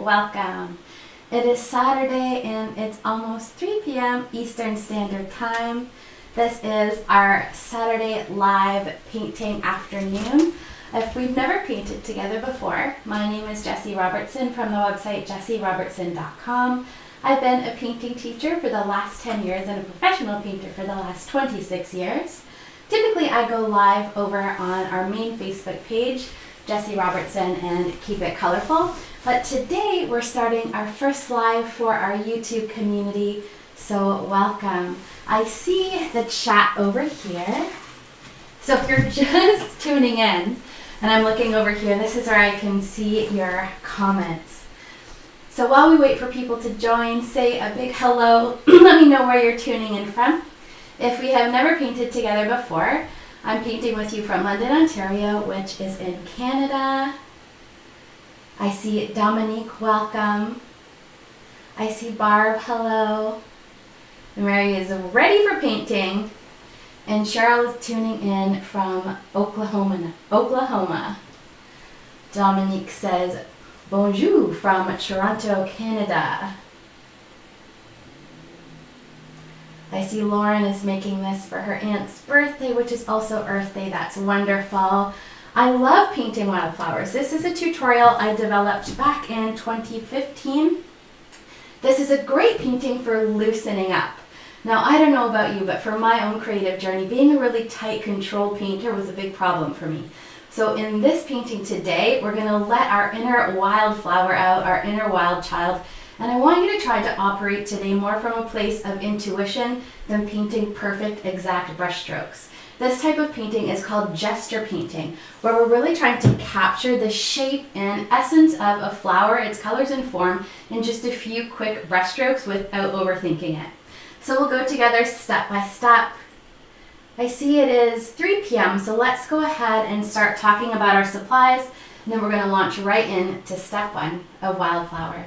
welcome. It is Saturday and it's almost 3 p.m. Eastern Standard Time. This is our Saturday live painting afternoon. If we've never painted together before, my name is Jessie Robertson from the website jessierobertson.com. I've been a painting teacher for the last 10 years and a professional painter for the last 26 years. Typically I go live over on our main Facebook page, Jessie Robertson, and keep it colorful. But today we're starting our first live for our YouTube community, so welcome. I see the chat over here. So if you're just tuning in and I'm looking over here, this is where I can see your comments. So while we wait for people to join, say a big hello. Let me know where you're tuning in from. If we have never painted together before, I'm painting with you from London, Ontario, which is in Canada. I see Dominique, welcome. I see Barb, hello. Mary is ready for painting. And Cheryl is tuning in from Oklahoma. Dominique says, bonjour from Toronto, Canada. I see Lauren is making this for her aunt's birthday, which is also Earth Day. That's wonderful. I love painting wildflowers. This is a tutorial I developed back in 2015. This is a great painting for loosening up. Now, I don't know about you, but for my own creative journey, being a really tight, controlled painter was a big problem for me. So in this painting today, we're going to let our inner wildflower out, our inner wild child. And I want you to try to operate today more from a place of intuition than painting perfect, exact brush strokes. This type of painting is called gesture painting, where we're really trying to capture the shape and essence of a flower, its colors and form, in just a few quick brush strokes without overthinking it. So we'll go together step by step. I see it is 3 p.m., so let's go ahead and start talking about our supplies, and then we're going to launch right into step 1 of Wildflower.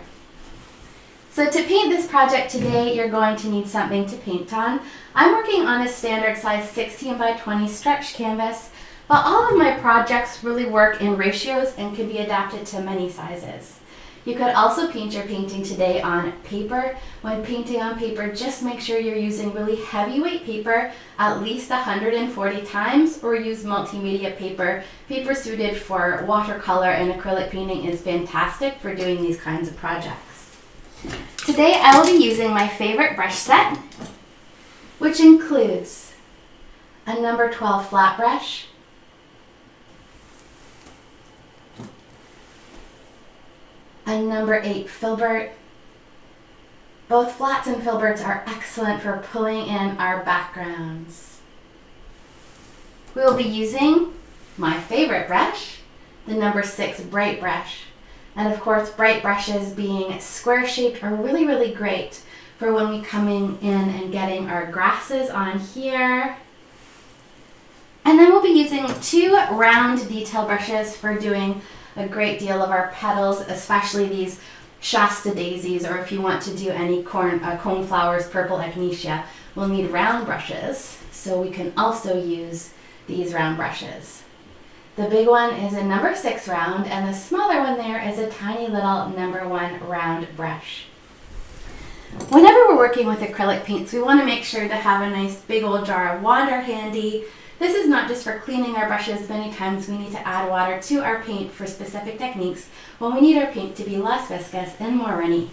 So to paint this project today, you're going to need something to paint on. I'm working on a standard size 16 by 20 stretch canvas, but all of my projects really work in ratios and can be adapted to many sizes. You could also paint your painting today on paper. When painting on paper, just make sure you're using really heavyweight paper at least 140 times, or use multimedia paper. Paper suited for watercolor and acrylic painting is fantastic for doing these kinds of projects. Today I will be using my favorite brush set, which includes a number 12 flat brush, a number 8 filbert. Both flats and filberts are excellent for pulling in our backgrounds. We will be using my favorite brush, the number 6 bright brush. And of course, bright brushes being square shaped are really, really great for when we coming in and getting our grasses on here. And then we'll be using 2 round detail brushes for doing a great deal of our petals, especially these Shasta Daisies, or if you want to do any Coneflowers, purple echinacea, we'll need round brushes. So we can also use these round brushes. The big one is a number 6 round, and the smaller one there is a tiny little number 1 round brush. Whenever we're working with acrylic paints, we want to make sure to have a nice big old jar of water handy. This is not just for cleaning our brushes. Many times we need to add water to our paint for specific techniques when we need our paint to be less viscous and more runny.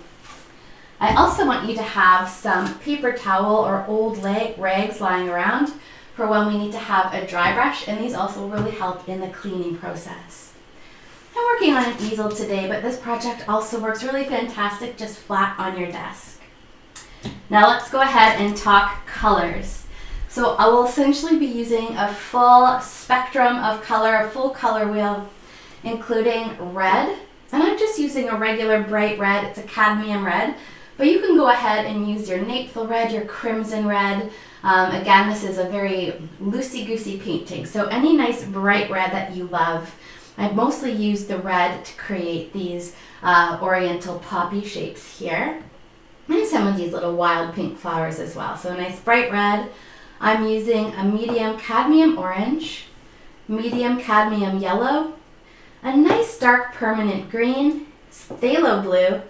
I also want you to have some paper towel or old rags lying around for when we need to have a dry brush, and these also really help in the cleaning process. I'm working on an easel today, but this project also works really fantastic just flat on your desk. Now let's go ahead and talk colors. So I will essentially be using a full spectrum of color, a full color wheel, including red, and I'm just using a regular bright red. It's a cadmium red, but you can go ahead and use your naphtha red, your crimson red. Again, this is a very loosey-goosey painting, so any nice bright red that you love. I've mostly used the red to create these Oriental Poppy shapes here, and some of these little wild pink flowers as well. So a nice bright red. I'm using a medium cadmium orange, medium cadmium yellow, a nice dark permanent green, phthalo blue,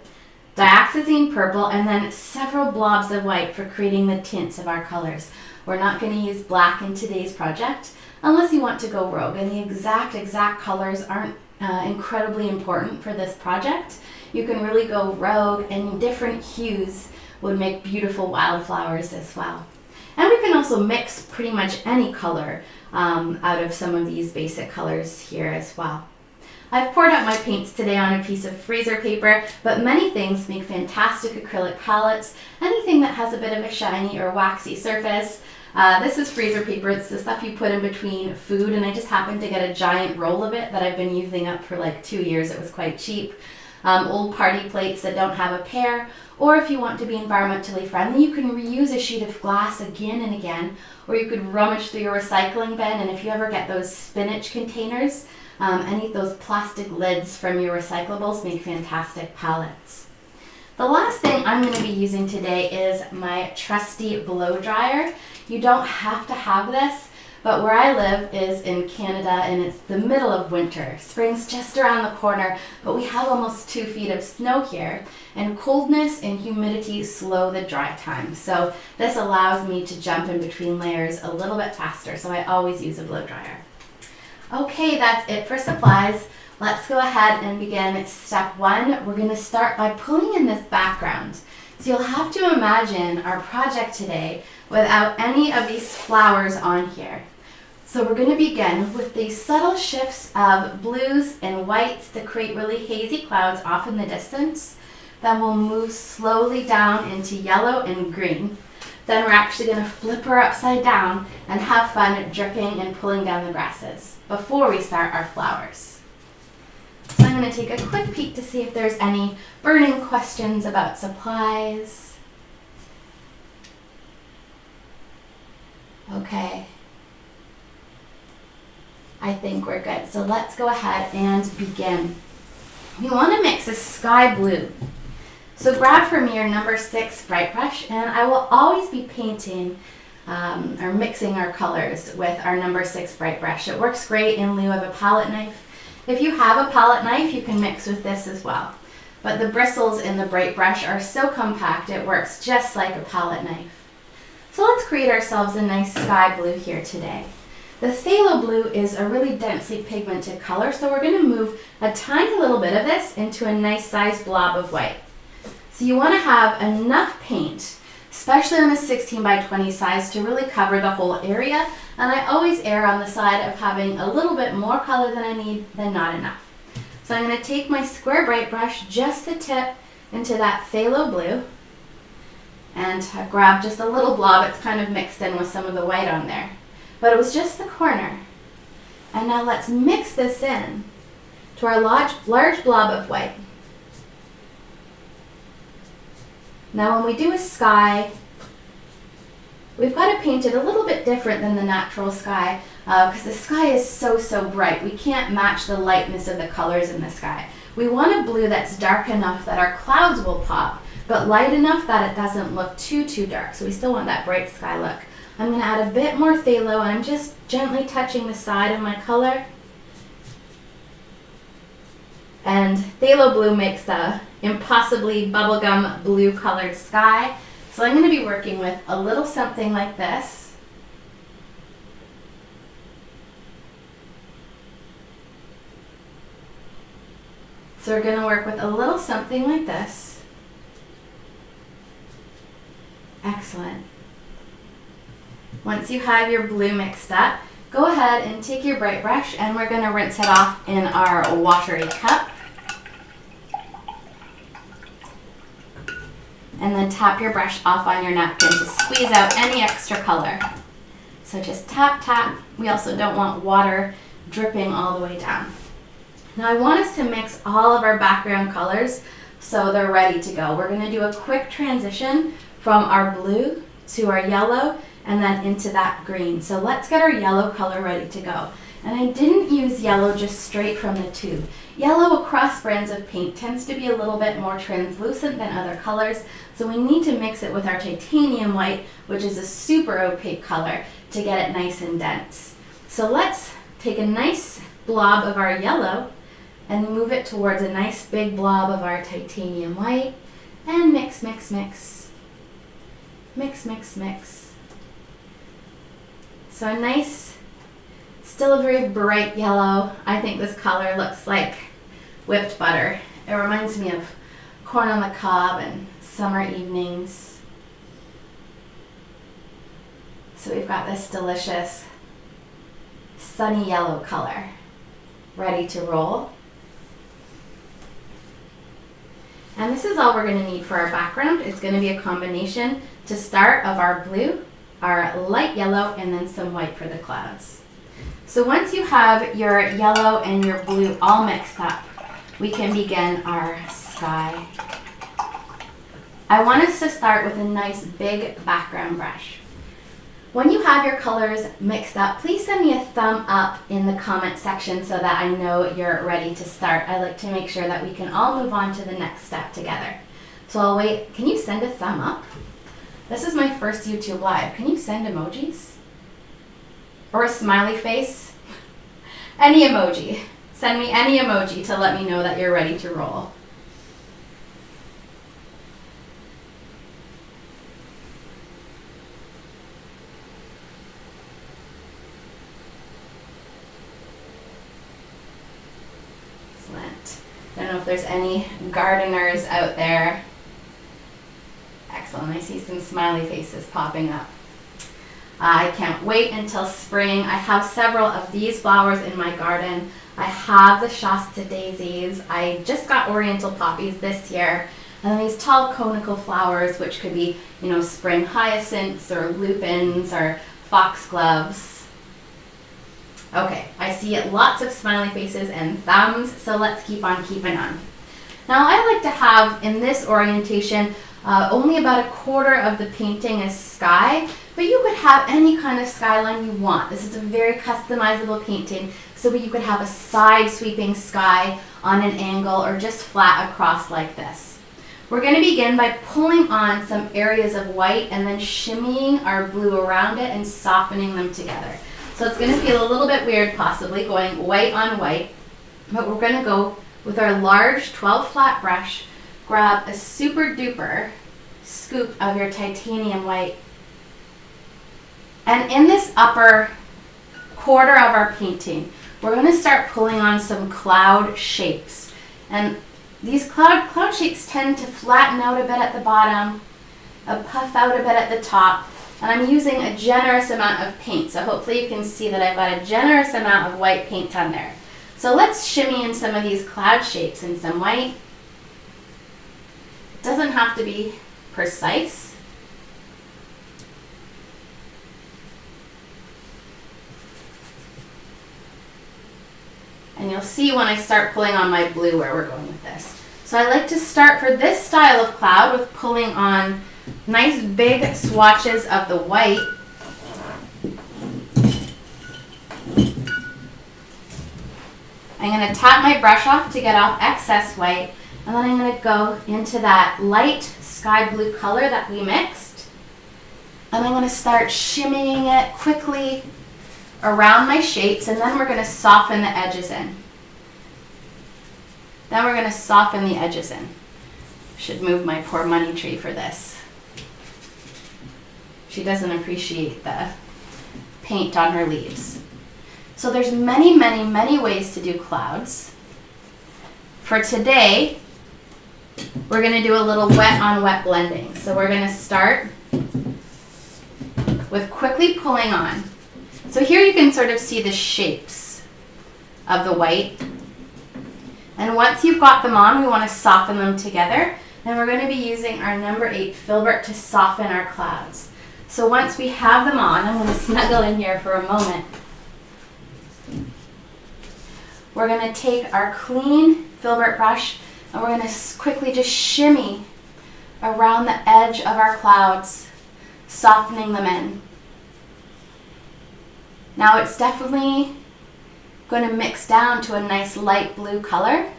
dioxazine purple, and then several blobs of white for creating the tints of our colors. We're not going to use black in today's project unless you want to go rogue, and the exact colors aren't incredibly important for this project. You can really go rogue, and different hues would make beautiful wildflowers as well. And we can also mix pretty much any color out of some of these basic colors here as well. I've poured out my paints today on a piece of freezer paper, but many things make fantastic acrylic palettes. Anything that has a bit of a shiny or waxy surface. This is freezer paper. It's the stuff you put in between food, and I just happened to get a giant roll of it that I've been using up for like 2 years. It was quite cheap. Old party plates that don't have a pair, or if you want to be environmentally friendly, you can reuse a sheet of glass again and again, or you could rummage through your recycling bin, and if you ever get those spinach containers, any of those plastic lids from your recyclables make fantastic palettes. The last thing I'm going to be using today is my trusty blow dryer. You don't have to have this, but where I live is in Canada and it's the middle of winter. Spring's just around the corner, but we have almost 2 feet of snow here, and coldness and humidity slow the dry time. So this allows me to jump in between layers a little bit faster, so I always use a blow dryer. Okay, that's it for supplies. Let's go ahead and begin step 1. We're going to start by pulling in this background. So you'll have to imagine our project today without any of these flowers on here. So we're going to begin with these subtle shifts of blues and whites to create really hazy clouds off in the distance. Then we'll move slowly down into yellow and green. Then we're actually going to flip her upside down and have fun dripping and pulling down the grasses before we start our flowers. So I'm going to take a quick peek to see if there's any burning questions about supplies. Okay. I think we're good. So let's go ahead and begin. We want to mix a sky blue. So grab for me your number 6 bright brush, and I will always be painting or mixing our colors with our number 6 bright brush. It works great in lieu of a palette knife. If you have a palette knife, you can mix with this as well. But the bristles in the bright brush are so compact, it works just like a palette knife. So let's create ourselves a nice sky blue here today. The phthalo blue is a really densely pigmented color, so we're going to move a tiny little bit of this into a nice sized blob of white. So you want to have enough paint, especially on a 16 by 20 size, to really cover the whole area. And I always err on the side of having a little bit more color than I need than not enough. So I'm going to take my square bright brush, just the tip, into that phthalo blue. And I've grabbed just a little blob. It's kind of mixed in with some of the white on there. But it was just the corner. And now let's mix this in to our large blob of white. Now when we do a sky, we've got to paint it a little bit different than the natural sky because the sky is so bright. We can't match the lightness of the colors in the sky. We want a blue that's dark enough that our clouds will pop, but light enough that it doesn't look too dark. So we still want that bright sky look. I'm going to add a bit more phthalo, and I'm just gently touching the side of my color. And phthalo blue makes the impossibly bubblegum blue colored sky. So I'm going to be working with a little something like this. So we're going to work with a little something like this. Excellent. Once you have your blue mixed up, go ahead and take your bright brush, and we're going to rinse it off in our watery cup. And then tap your brush off on your napkin to squeeze out any extra color. So just tap, tap. We also don't want water dripping all the way down. Now I want us to mix all of our background colors so they're ready to go. We're going to do a quick transition from our blue to our yellow and then into that green. So let's get our yellow color ready to go. And I didn't use yellow just straight from the tube. Yellow across brands of paint tends to be a little bit more translucent than other colors, so we need to mix it with our titanium white, which is a super opaque color, to get it nice and dense. So let's take a nice blob of our yellow, and move it towards a nice big blob of our titanium white, and mix, mix, mix. Mix, mix, mix. So a nice, still a very bright yellow. I think this color looks like whipped butter. It reminds me of corn on the cob and summer evenings. So we've got this delicious sunny yellow color ready to roll. And this is all we're going to need for our background. It's going to be a combination to start of our blue, our light yellow, and then some white for the clouds. So once you have your yellow and your blue all mixed up, we can begin our sky. I want us to start with a nice big background brush. When you have your colors mixed up, please send me a thumb up in the comment section so that I know you're ready to start. I like to make sure that we can all move on to the next step together. So I'll wait. Can you send a thumb up? This is my first YouTube Live. Can you send emojis? Or a smiley face? Any emoji. Send me any emoji to let me know that you're ready to roll. Excellent. I don't know if there's any gardeners out there. Excellent. I see some smiley faces popping up. I can't wait until spring. I have several of these flowers in my garden. I have the Shasta Daisies. I just got Oriental Poppies this year. And then these tall conical flowers, which could be, spring hyacinths or lupins or foxgloves. Okay, I see lots of smiley faces and thumbs, so let's keep on keeping on. Now I like to have, in this orientation, only about a quarter of the painting is sky, but you could have any kind of skyline you want. This is a very customizable painting, so you could have a side sweeping sky on an angle or just flat across like this. We're going to begin by pulling on some areas of white and then shimmying our blue around it and softening them together. So it's going to feel a little bit weird possibly going white on white, but we're going to go with our large 12 flat brush, grab a super duper scoop of your titanium white, and in this upper quarter of our painting, we're going to start pulling on some cloud shapes. And these cloud shapes tend to flatten out a bit at the bottom, puff out a bit at the top, and I'm using a generous amount of paint. So hopefully you can see that I've got a generous amount of white paint on there. So let's shimmy in some of these cloud shapes in some white. It doesn't have to be precise. And you'll see when I start pulling on my blue where we're going with this. So I like to start for this style of cloud with pulling on nice big swatches of the white. I'm going to tap my brush off to get off excess white, and then I'm going to go into that light sky blue color that we mixed. And I'm going to start shimmying it quickly around my shapes, and then we're going to soften the edges in. Then we're going to soften the edges in. Should move my poor money tree for this. She doesn't appreciate the paint on her leaves. So there's many, many, many ways to do clouds. For today, we're going to do a little wet on wet blending. So we're going to start with quickly pulling on. So here you can sort of see the shapes of the white. And once you've got them on, we want to soften them together. And we're going to be using our number 8 filbert to soften our clouds. So once we have them on, I'm going to snuggle in here for a moment. We're going to take our clean filbert brush and we're going to quickly just shimmy around the edge of our clouds, softening them in. Now it's definitely going to mix down to a nice light blue color,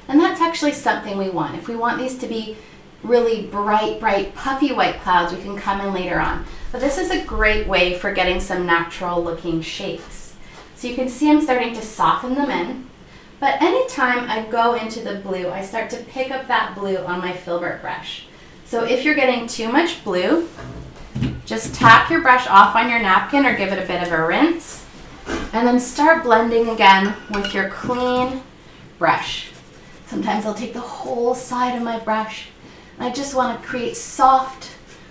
and that's actually something we want. If we want these to be really bright, puffy white clouds, we can come in later on. But this is a great way for getting some natural looking shapes. So you can see I'm starting to soften them in. But anytime I go into the blue, I start to pick up that blue on my filbert brush. So if you're getting too much blue, just tap your brush off on your napkin or give it a bit of a rinse, and then start blending again with your clean brush. Sometimes I'll take the whole side of my brush, and I just want to create soft,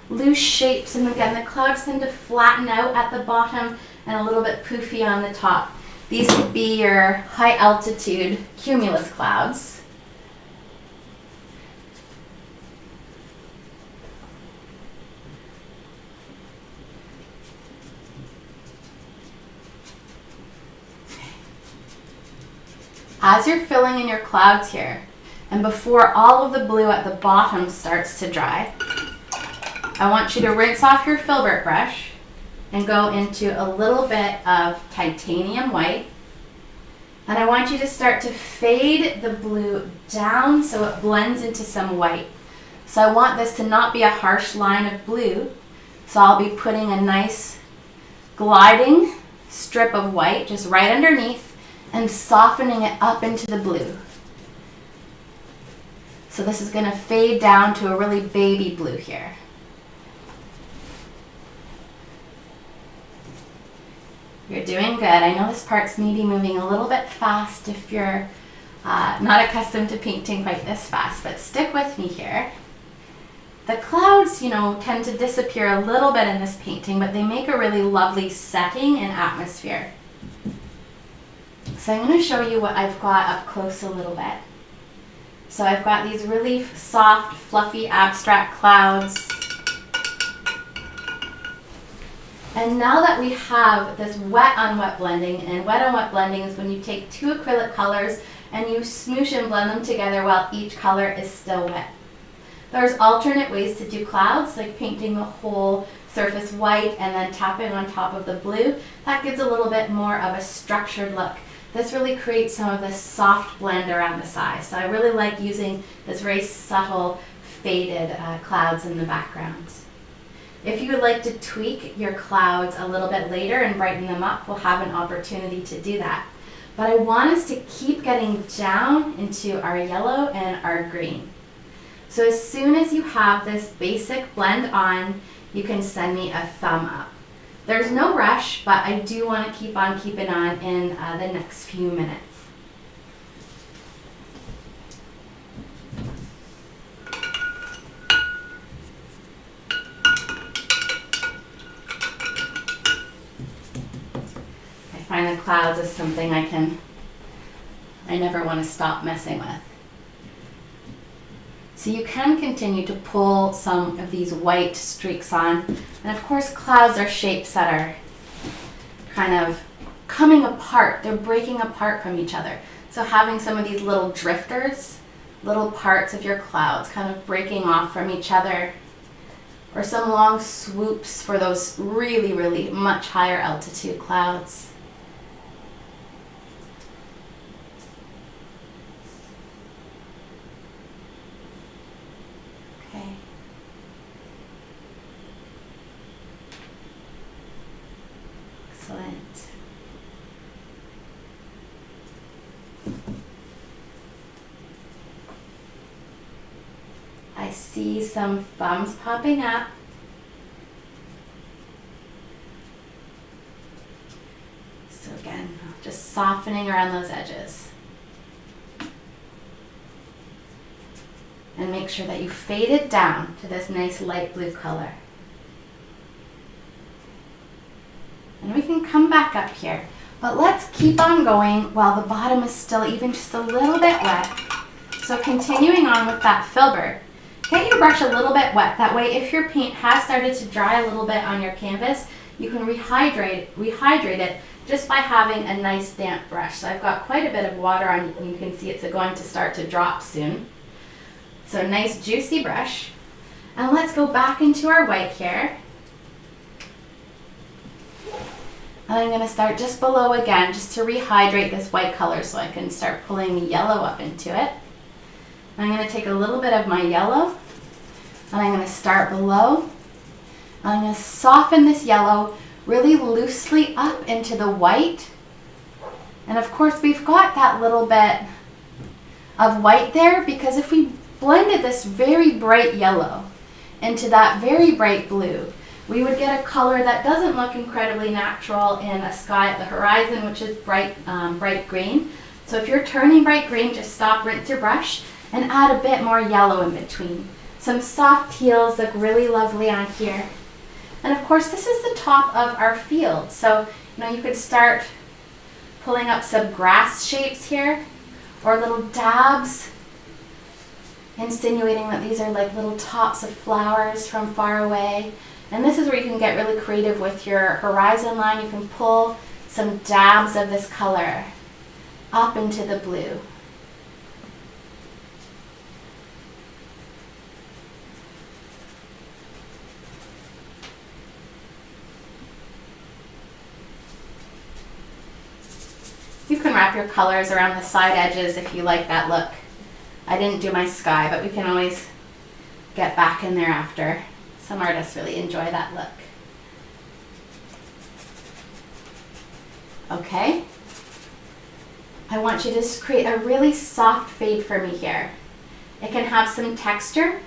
loose shapes, and again, the clouds tend to flatten out at the bottom and a little bit poofy on the top. These could be your high altitude cumulus clouds. As you're filling in your clouds here, and before all of the blue at the bottom starts to dry, I want you to rinse off your filbert brush and go into a little bit of titanium white. And I want you to start to fade the blue down so it blends into some white. So I want this to not be a harsh line of blue. So I'll be putting a nice gliding strip of white just right underneath and softening it up into the blue. So this is going to fade down to a really baby blue here. You're doing good. I know this part's maybe moving a little bit fast if you're not accustomed to painting quite this fast, but stick with me here. The clouds, you know, tend to disappear a little bit in this painting, but they make a really lovely setting and atmosphere. So I'm going to show you what I've got up close a little bit. So I've got these really soft, fluffy, abstract clouds. And now that we have this wet on wet blending, and wet on wet blending is when you take two acrylic colors and you smoosh and blend them together while each color is still wet. There's alternate ways to do clouds, like painting the whole surface white and then tapping on top of the blue. That gives a little bit more of a structured look. This really creates some of this soft blend around the sides. So I really like using this very subtle faded clouds in the background. If you would like to tweak your clouds a little bit later and brighten them up, we'll have an opportunity to do that. But I want us to keep getting down into our yellow and our green. So as soon as you have this basic blend on, you can send me a thumb up. There's no rush, but I do want to keep on keeping on in the next few minutes. I find the clouds is something I never want to stop messing with. So you can continue to pull some of these white streaks on. And of course, clouds are shapes that are kind of coming apart. They're breaking apart from each other. So having some of these little drifters, little parts of your clouds kind of breaking off from each other, or some long swoops for those really, really much higher altitude clouds. Excellent. I see some thumbs popping up. So again, just softening around those edges. And make sure that you fade it down to this nice light blue color. And we can come back up here, but let's keep on going while the bottom is still even just a little bit wet. So continuing on with that filbert, get your brush a little bit wet. That way, if your paint has started to dry a little bit on your canvas, you can rehydrate it just by having a nice damp brush. So I've got quite a bit of water on, and you can see it's going to start to drop soon. So nice juicy brush. And let's go back into our white here. And I'm going to start just below again, just to rehydrate this white color so I can start pulling the yellow up into it. I'm going to take a little bit of my yellow, and I'm going to start below. And I'm going to soften this yellow really loosely up into the white, And of course we've got that little bit of white there because if we blended this very bright yellow into that very bright blue, we would get a color that doesn't look incredibly natural in a sky at the horizon, which is bright green. So if you're turning bright green, just stop, rinse your brush, and add a bit more yellow in between. Some soft teals look really lovely on here. And of course, this is the top of our field. So, you could start pulling up some grass shapes here, or little dabs, insinuating that these are like little tops of flowers from far away. And this is where you can get really creative with your horizon line. You can pull some dabs of this color up into the blue. You can wrap your colors around the side edges if you like that look. I didn't do my sky, but we can always get back in there after. Some artists really enjoy that look. Okay. I want you to create a really soft fade for me here. It can have some texture,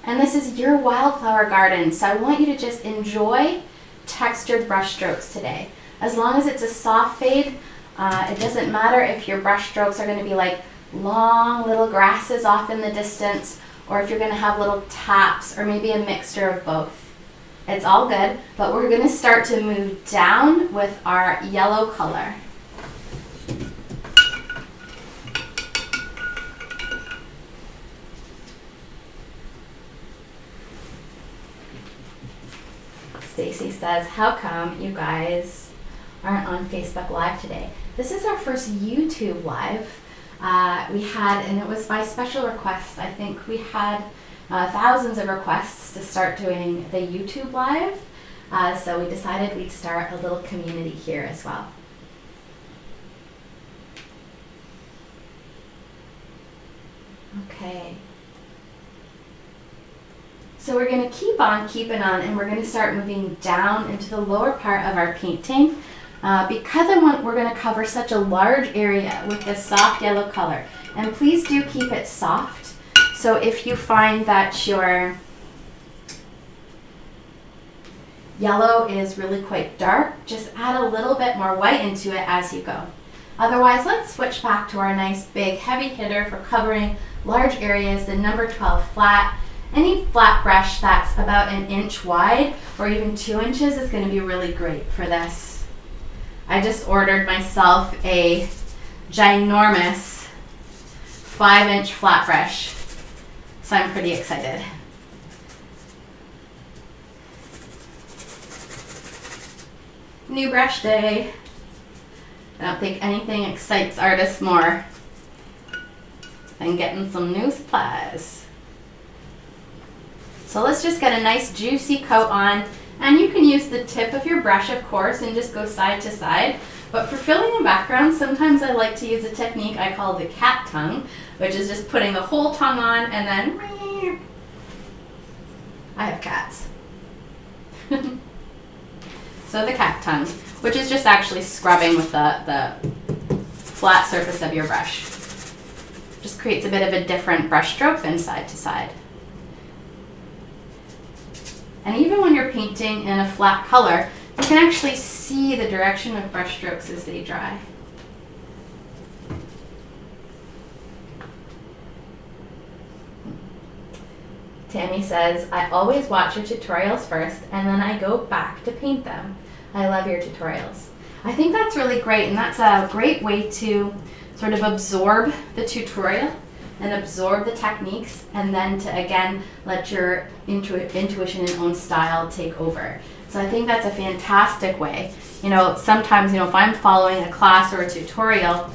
and this is your wildflower garden, so I want you to just enjoy textured brush strokes today. As long as it's a soft fade, it doesn't matter if your brush strokes are going to be like long little grasses off in the distance, or if you're going to have little taps, or maybe a mixture of both. It's all good, but we're going to start to move down with our yellow color. Stacy says, how come you guys aren't on Facebook Live today? This is our first YouTube Live. We had, and it was by special request, I think we had thousands of requests to start doing the YouTube Live. So we decided we'd start a little community here as well. Okay. So we're going to keep on keeping on, and we're going to start moving down into the lower part of our painting because we're going to cover such a large area with this soft yellow color. And please do keep it soft. So if you find that your yellow is really quite dark, just add a little bit more white into it as you go. Otherwise, let's switch back to our nice big heavy hitter for covering large areas, the number 12 flat. Any flat brush that's about an inch wide or even 2 inches is going to be really great for this. I just ordered myself a ginormous 5-inch flat brush, so I'm pretty excited. New brush day. I don't think anything excites artists more than getting some new supplies. So let's just get a nice juicy coat on, and you can use the tip of your brush, of course, and just go side to side. But for filling in backgrounds, sometimes I like to use a technique I call the cat tongue, which is just putting the whole tongue on and then I have cats. So the cat tongue, which is just actually scrubbing with the flat surface of your brush. Just creates a bit of a different brush stroke than side to side. And even when you're painting in a flat color, you can actually see the direction of brush strokes as they dry. Tammy says, I always watch your tutorials first and then I go back to paint them. I love your tutorials. I think that's really great, and that's a great way to sort of absorb the tutorial and absorb the techniques, and then to again let your intuition and own style take over. So I think that's a fantastic way. Sometimes, if I'm following a class or a tutorial,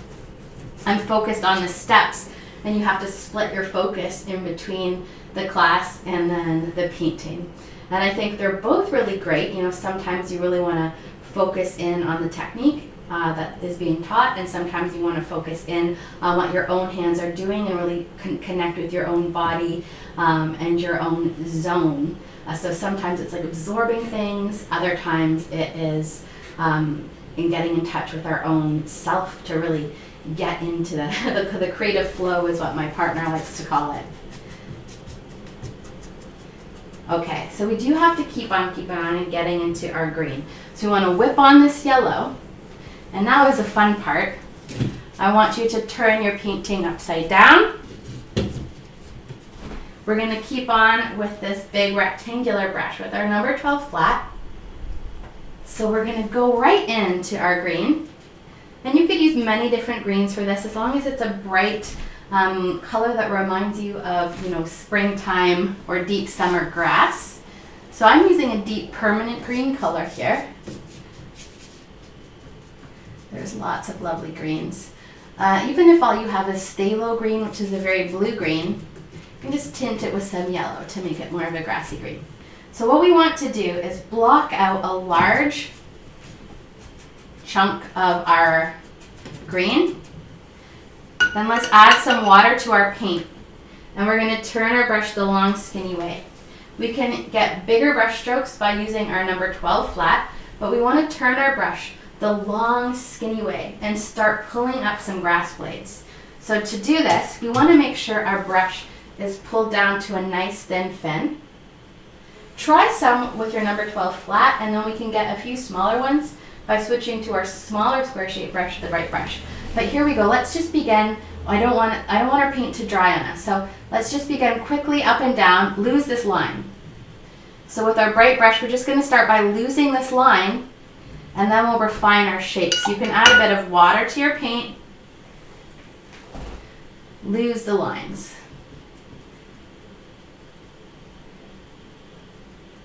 I'm focused on the steps, and you have to split your focus in between the class and then the painting. And I think they're both really great. Sometimes you really want to focus in on the technique that is being taught, and sometimes you want to focus in on what your own hands are doing and really connect with your own body and your own zone. So sometimes it's like absorbing things, other times it is and getting in touch with our own self to really get into the creative flow is what my partner likes to call it. Okay, so we do have to keep on keeping on and getting into our green. So we want to whip on this yellow, and now is the fun part. I want you to turn your painting upside down. We're going to keep on with this big rectangular brush with our number 12 flat. So we're going to go right into our green. And you could use many different greens for this as long as it's a bright color that reminds you of, you know, springtime or deep summer grass. So I'm using a deep permanent green color here. There's lots of lovely greens. Even if all you have is phthalo green, which is a very blue green, you can just tint it with some yellow to make it more of a grassy green. So what we want to do is block out a large chunk of our green. Then let's add some water to our paint. And we're going to turn our brush the long skinny way. We can get bigger brush strokes by using our number 12 flat, but we want to turn our brush the long skinny way and start pulling up some grass blades. So to do this, we want to make sure our brush is pulled down to a nice thin fin. Try some with your number 12 flat, and then we can get a few smaller ones by switching to our smaller square shaped brush, the right brush. But here we go. Let's just begin. I don't want our paint to dry on us. So let's just begin quickly up and down, lose this line. So with our bright brush, we're just going to start by losing this line, and then we'll refine our shapes. You can add a bit of water to your paint, lose the lines.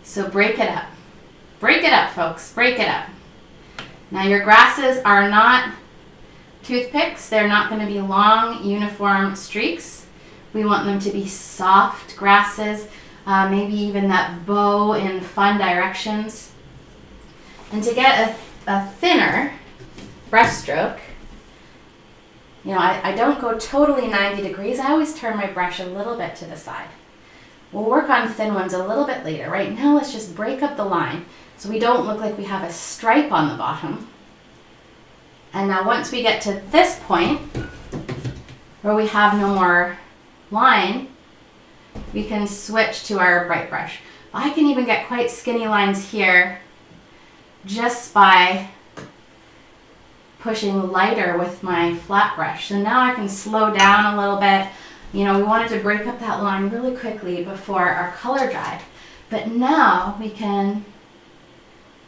So break it up. Break it up, folks. Break it up. Now your grasses are not toothpicks. They're not going to be long, uniform streaks. We want them to be soft grasses, maybe even that bow in fun directions. And to get a thinner brush stroke, you know, I don't go totally 90 degrees. I always turn my brush a little bit to the side. We'll work on thin ones a little bit later. Right now, let's just break up the line so we don't look like we have a stripe on the bottom. And now once we get to this point, where we have no more line, we can switch to our bright brush. I can even get quite skinny lines here just by pushing lighter with my flat brush. So now I can slow down a little bit. You know, we wanted to break up that line really quickly before our color dried. But now we can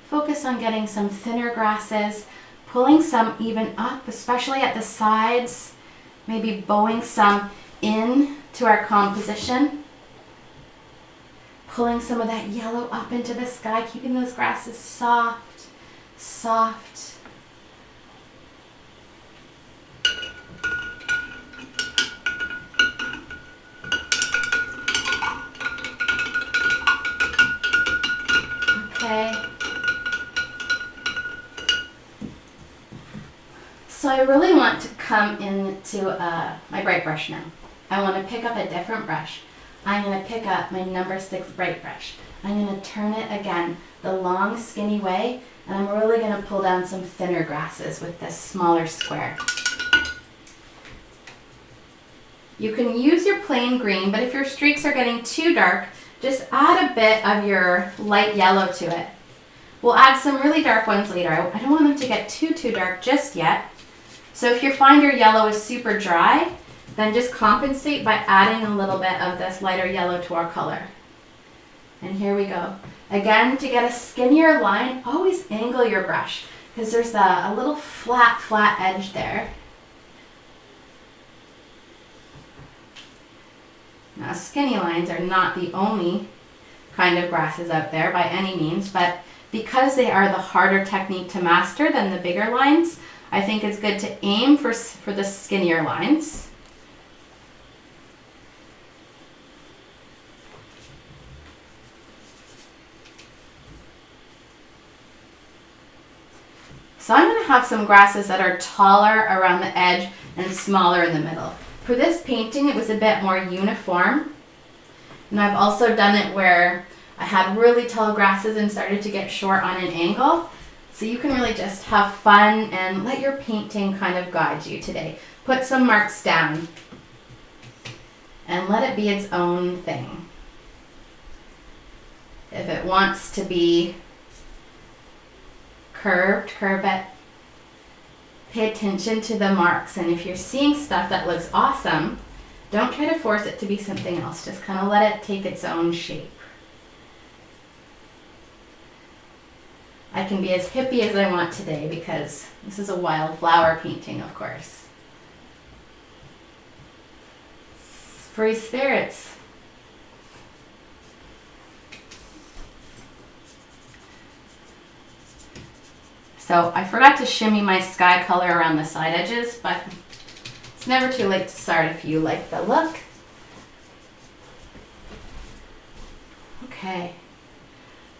focus on getting some thinner grasses, pulling some even up, especially at the sides, maybe bowing some in to our composition, pulling some of that yellow up into the sky, keeping those grasses soft, soft. Okay. So I really want to come into my bright brush now. I want to pick up a different brush. I'm going to pick up my number 6 bright brush. I'm going to turn it again the long skinny way, and I'm really going to pull down some thinner grasses with this smaller square. You can use your plain green, but if your streaks are getting too dark, just add a bit of your light yellow to it. We'll add some really dark ones later. I don't want them to get too dark just yet. So if you find your yellow is super dry, then just compensate by adding a little bit of this lighter yellow to our color. And here we go. Again, to get a skinnier line, always angle your brush because there's a little flat edge there. Now, skinny lines are not the only kind of grasses out there by any means, but because they are the harder technique to master than the bigger lines, I think it's good to aim for the skinnier lines. So I'm going to have some grasses that are taller around the edge and smaller in the middle. For this painting, it was a bit more uniform. And I've also done it where I had really tall grasses and started to get short on an angle. So you can really just have fun and let your painting kind of guide you today. Put some marks down and let it be its own thing. If it wants to be curved, curve it. Pay attention to the marks, and if you're seeing stuff that looks awesome, don't try to force it to be something else. Just kind of let it take its own shape. I can be as hippie as I want today because this is a wildflower painting, of course. Free spirits. So I forgot to shimmy my sky color around the side edges, but it's never too late to start if you like the look. Okay.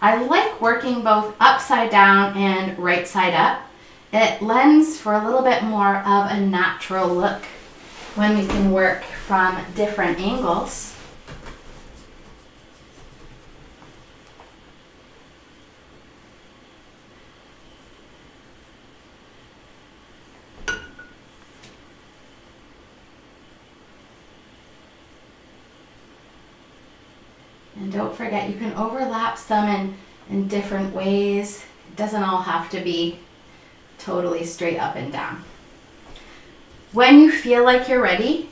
I like working both upside down and right side up. It lends for a little bit more of a natural look when we can work from different angles. And don't forget, you can overlap some in different ways. It doesn't all have to be totally straight up and down. When you feel like you're ready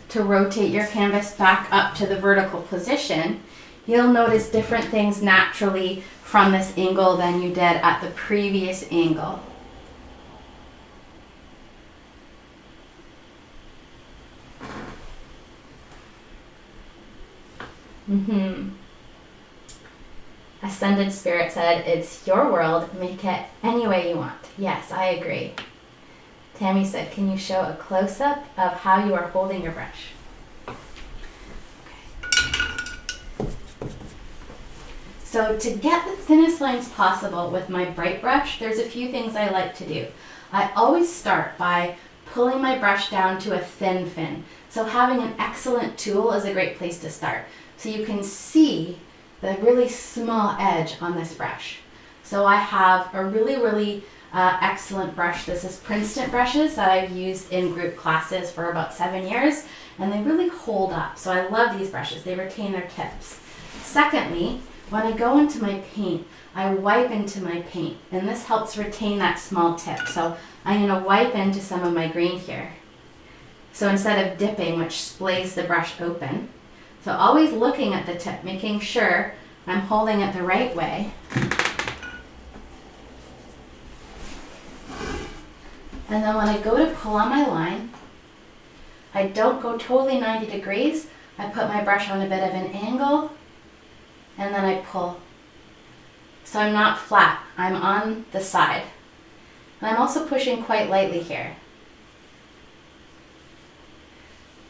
to rotate your canvas back up to the vertical position, you'll notice different things naturally from this angle than you did at the previous angle. Ascended Spirit said, it's your world, make it any way you want. Yes, I agree. Tammy said, can you show a close-up of how you are holding your brush? Okay. So to get the thinnest lines possible with my bright brush, there's a few things I like to do. I always start by pulling my brush down to a thin fin. So having an excellent tool is a great place to start. So you can see the really small edge on this brush. So I have a really excellent brush. This is Princeton brushes that I've used in group classes for about 7 years, and they really hold up. So I love these brushes. They retain their tips. Secondly, when I go into my paint, I wipe into my paint, and this helps retain that small tip. So I'm going to wipe into some of my green here. So instead of dipping, which splays the brush open, so always looking at the tip, making sure I'm holding it the right way. And then when I go to pull on my line, I don't go totally 90 degrees. I put my brush on a bit of an angle, and then I pull. So I'm not flat, I'm on the side. And I'm also pushing quite lightly here.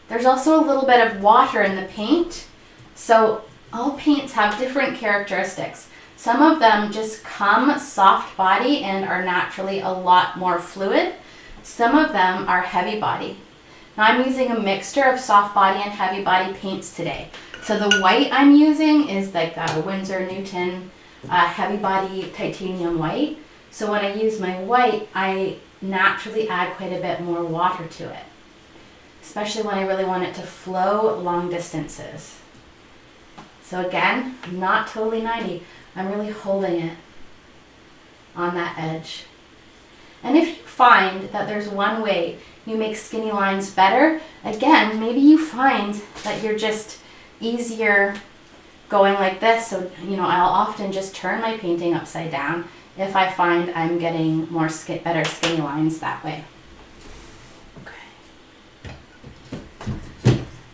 There's also a little bit of water in the paint, so all paints have different characteristics. Some of them just come soft body and are naturally a lot more fluid. Some of them are heavy body. Now I'm using a mixture of soft body and heavy body paints today. So the white I'm using is like a Winsor Newton heavy body titanium white. So when I use my white, I naturally add quite a bit more water to it, especially when I really want it to flow long distances. So again, not totally 90. I'm really holding it on that edge. And if you find that there's one way you make skinny lines better, again, maybe you find that you're just easier going like this. So, I'll often just turn my painting upside down if I find I'm getting more better skinny lines that way.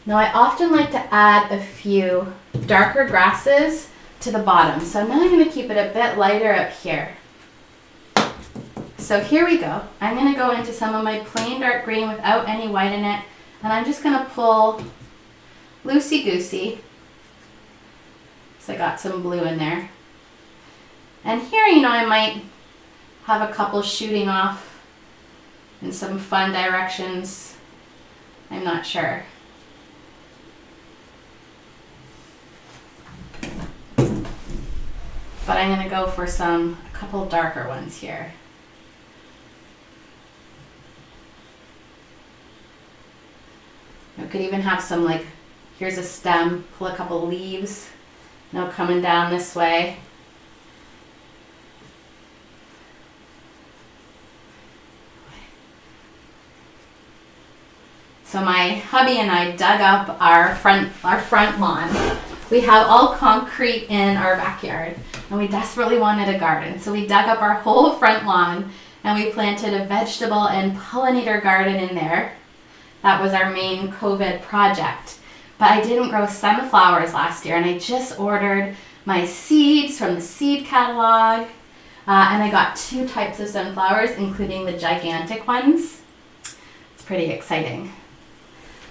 Now I often like to add a few darker grasses to the bottom. So now I'm going to keep it a bit lighter up here. So here we go. I'm going to go into some of my plain dark green without any white in it. And I'm just going to pull loosey-goosey. So I got some blue in there. And here, I might have a couple shooting off in some fun directions. I'm not sure. but I'm going to go for a couple darker ones here. I could even have some, like, here's a stem, pull a couple leaves, now coming down this way. So my hubby and I dug up our front lawn. We have all concrete in our backyard, and we desperately wanted a garden. So we dug up our whole front lawn, and we planted a vegetable and pollinator garden in there. That was our main COVID project. But I didn't grow sunflowers last year, and I just ordered my seeds from the seed catalog, and I got 2 types of sunflowers, including the gigantic ones. It's pretty exciting.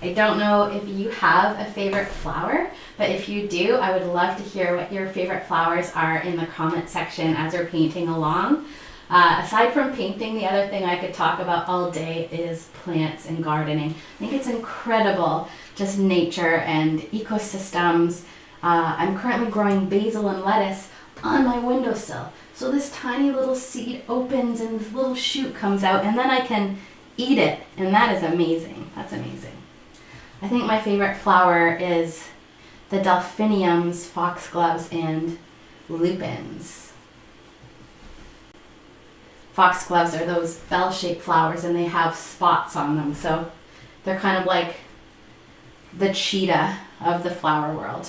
I don't know if you have a favorite flower, but if you do, I would love to hear what your favorite flowers are in the comment section as we're painting along. Aside from painting, the other thing I could talk about all day is plants and gardening. I think it's incredible, just nature and ecosystems. I'm currently growing basil and lettuce on my windowsill. So this tiny little seed opens and this little shoot comes out, and then I can eat it, and that is amazing. That's amazing. I think my favorite flower is the Delphiniums, Foxgloves, and Lupins. Foxgloves are those bell-shaped flowers, and they have spots on them, so they're kind of like the cheetah of the flower world.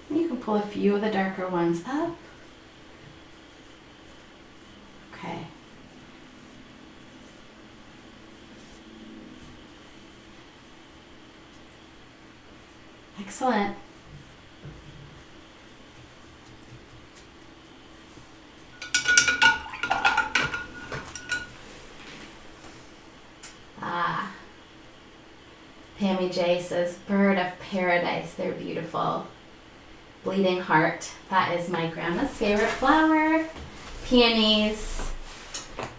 You can pull a few of the darker ones up. Okay. Excellent. Pammy J says, bird of paradise, they're beautiful. Bleeding heart, that is my grandma's favorite flower. Peonies.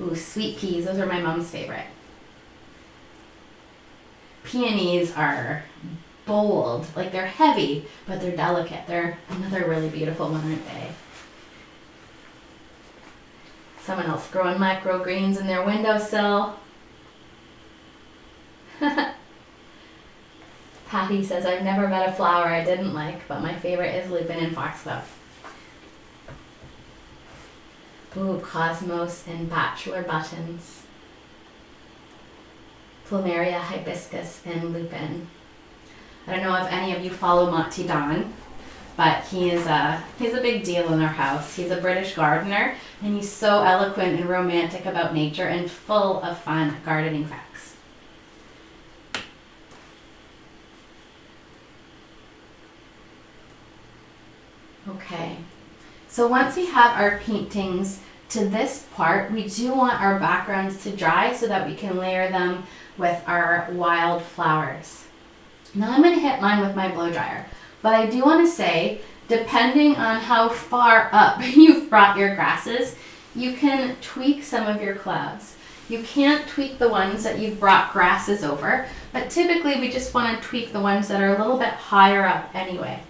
Ooh, sweet peas, those are my mom's favorite. Peonies are bold, like they're heavy, but they're delicate. They're another really beautiful one, aren't they? Someone else growing microgreens in their windowsill. Patty says, I've never met a flower I didn't like, but my favorite is lupin and foxglove. Ooh, cosmos and bachelor buttons. Plumeria, hibiscus, and lupin. I don't know if any of you follow Monty Don, but he's a big deal in our house. He's a British gardener, and he's so eloquent and romantic about nature and full of fun gardening facts. Okay, so once we have our paintings to this part, we do want our backgrounds to dry so that we can layer them with our wildflowers. Now I'm going to hit mine with my blow dryer, but I do want to say, depending on how far up you've brought your grasses, you can tweak some of your clouds. You can't tweak the ones that you've brought grasses over, but typically we just want to tweak the ones that are a little bit higher up anyway.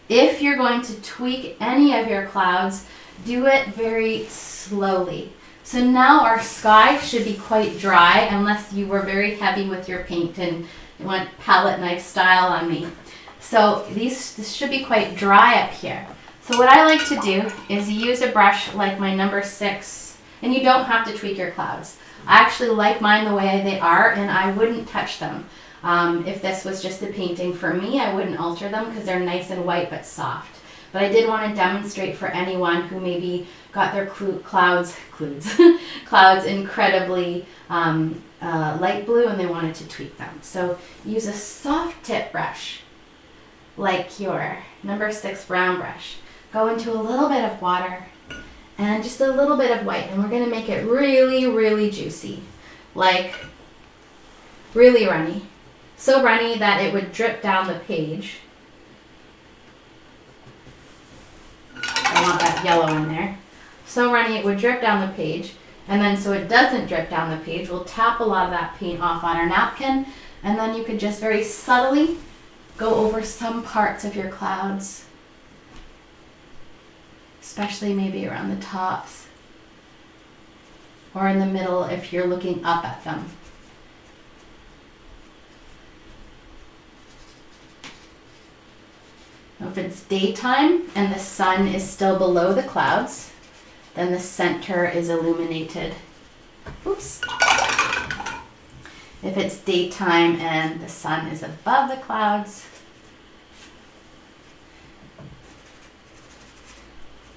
If you're going to tweak any of your clouds, do it very slowly. So now our sky should be quite dry unless you were very heavy with your paint and went palette knife style on me. So this should be quite dry up here. So what I like to do is use a brush like my number 6, and you don't have to tweak your clouds. I actually like mine the way they are, and I wouldn't touch them. If this was just a painting for me, I wouldn't alter them because they're nice and white but soft. But I did want to demonstrate for anyone who maybe got their clouds incredibly light blue and they wanted to tweak them. So use a soft tip brush like your number 6 brown brush. Go into a little bit of water and just a little bit of white, and we're going to make it really, really juicy, like really runny. So runny that it would drip down the page. I want that yellow in there. So runny it would drip down the page, and then so it doesn't drip down the page, we'll tap a lot of that paint off on our napkin And then you could just very subtly go over some parts of your clouds, especially maybe around the tops or in the middle if you're looking up at them. Now, if it's daytime and the sun is still below the clouds, then the center is illuminated. Oops. If it's daytime and the sun is above the clouds,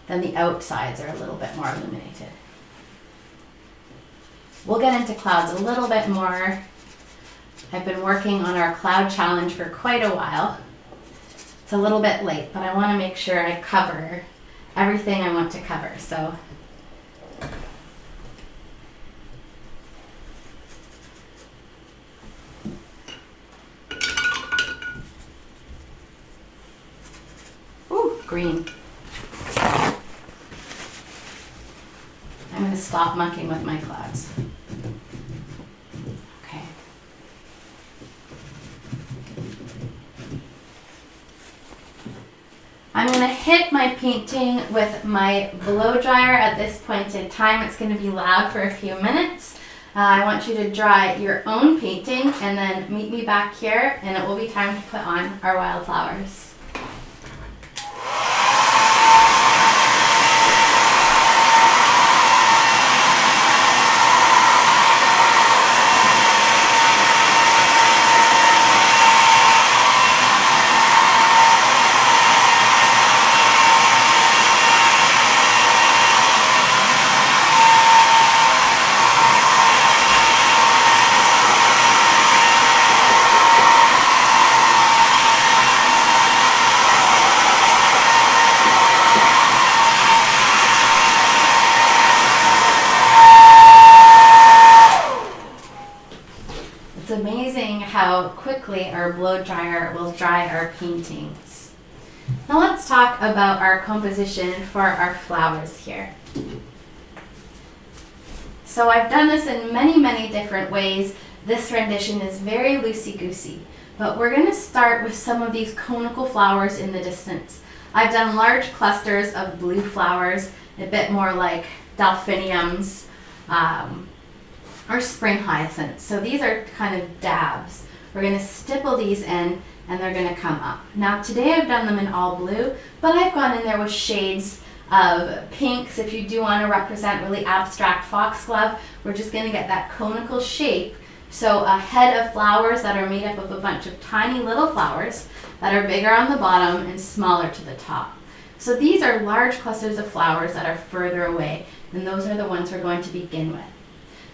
then the outsides are a little bit more illuminated. We'll get into clouds a little bit more. I've been working on our cloud challenge for quite a while. It's a little bit late, but I want to make sure I cover everything I want to cover. So ooh, green. I'm going to stop mucking with my clouds. Okay. I'm going to hit my painting with my blow dryer at this point in time. It's going to be loud for a few minutes. I want you to dry your own painting and then meet me back here, and it will be time to put on our wildflowers. How quickly our blow dryer will dry our paintings. Now let's talk about our composition for our flowers here. So I've done this in many different ways. This rendition is very loosey-goosey, but we're going to start with some of these conical flowers in the distance. I've done large clusters of blue flowers, a bit more like Delphiniums, or spring hyacinths. So these are kind of dabs. We're going to stipple these in and they're going to come up. Now today I've done them in all blue, but I've gone in there with shades of pinks. If you do want to represent really abstract foxglove, we're just going to get that conical shape. So a head of flowers that are made up of a bunch of tiny little flowers that are bigger on the bottom and smaller to the top. So these are large clusters of flowers that are further away, and those are the ones we're going to begin with.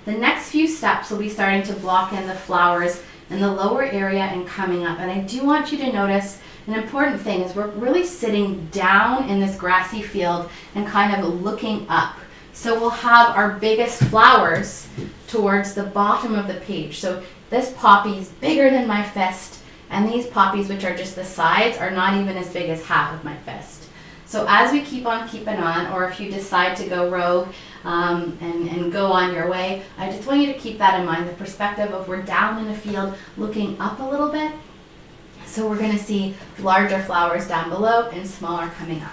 The next few steps will be starting to block in the flowers in the lower area and coming up. And I do want you to notice an important thing is we're really sitting down in this grassy field and kind of looking up. So we'll have our biggest flowers towards the bottom of the page. So this poppy is bigger than my fist, and these poppies, which are just the sides, are not even as big as half of my fist. So as we keep on keeping on, or if you decide to go rogue and go on your way, I just want you to keep that in mind, the perspective of we're down in a field looking up a little bit. So we're going to see larger flowers down below and smaller coming up.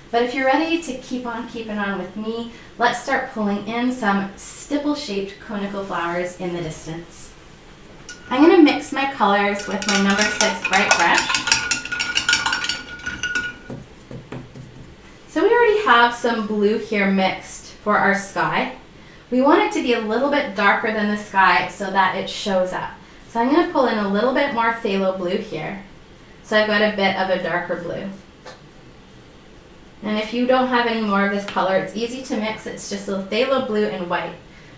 But if you're ready to keep on keeping on with me, let's start pulling in some stipple-shaped conical flowers in the distance. I'm going to mix my colors with my number 6 bright brush. So we already have some blue here mixed for our sky. We want it to be a little bit darker than the sky so that it shows up. So I'm going to pull in a little bit more phthalo blue here. So I've got a bit of a darker blue. And if you don't have any more of this color, it's easy to mix. It's just a phthalo blue and white.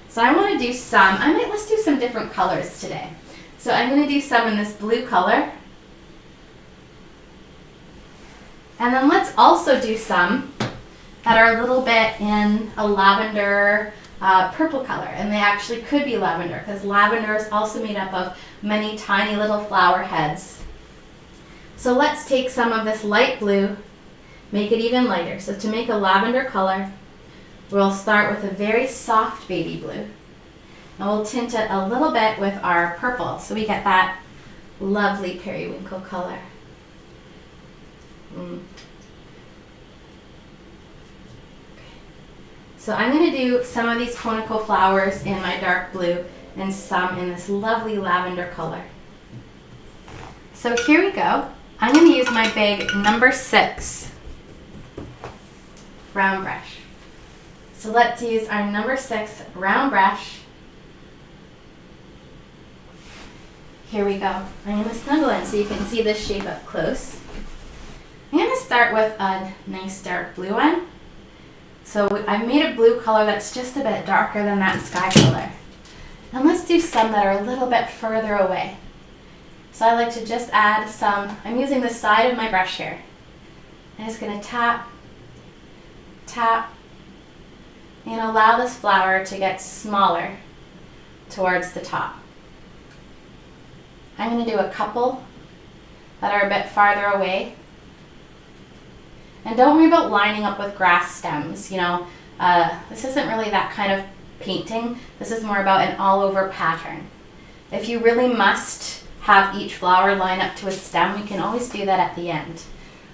So I want to do some, let's do some different colors today. So I'm going to do some in this blue color. And then let's also do some that are a little bit in a lavender purple color. And they actually could be lavender because lavender is also made up of many tiny little flower heads. So let's take some of this light blue, make it even lighter. So to make a lavender color, we'll start with a very soft baby blue. And we'll tint it a little bit with our purple so we get that lovely periwinkle color. So I'm going to do some of these conical flowers in my dark blue and some in this lovely lavender color. So here we go. I'm going to use my big number 6 round brush. So let's use our number 6 round brush. Here we go. I'm going to snuggle in so you can see this shape up close. I'm going to start with a nice dark blue one. So I've made a blue color that's just a bit darker than that sky color. And let's do some that are a little bit further away. So I like to just add some, I'm using the side of my brush here. I'm just going to tap, tap, and allow this flower to get smaller towards the top. I'm going to do a couple that are a bit farther away. And don't worry about lining up with grass stems. You know, this isn't really that kind of painting. This is more about an all-over pattern. If you really must have each flower line up to a stem, we can always do that at the end.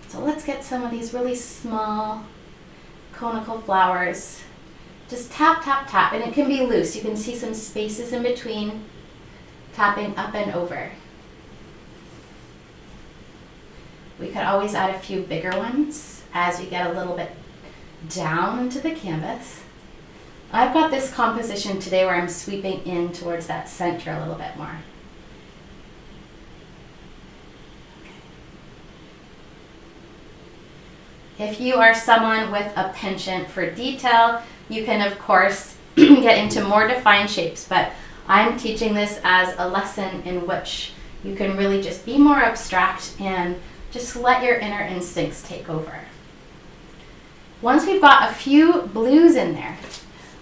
So let's get some of these really small conical flowers. Just tap, tap, tap, and it can be loose. You can see some spaces in between, tapping up and over. We could always add a few bigger ones as we get a little bit down into the canvas. I've got this composition today where I'm sweeping in towards that center a little bit more. If you are someone with a penchant for detail, you can of course get into more defined shapes, but I'm teaching this as a lesson in which you can really just be more abstract and just let your inner instincts take over. Once we've got a few blues in there,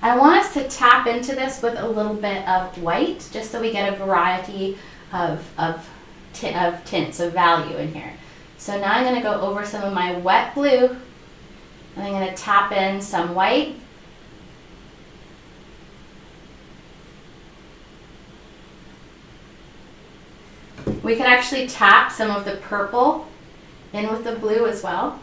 I want us to tap into this with a little bit of white, just so we get a variety of tints of value in here. So now I'm going to go over some of my wet blue, and I'm going to tap in some white. We can actually tap some of the purple in with the blue as well.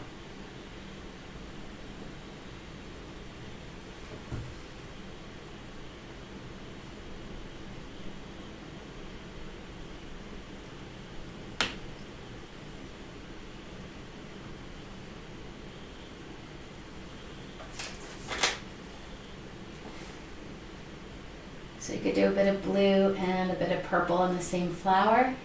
So you could do a bit of blue and a bit of purple in the same flower.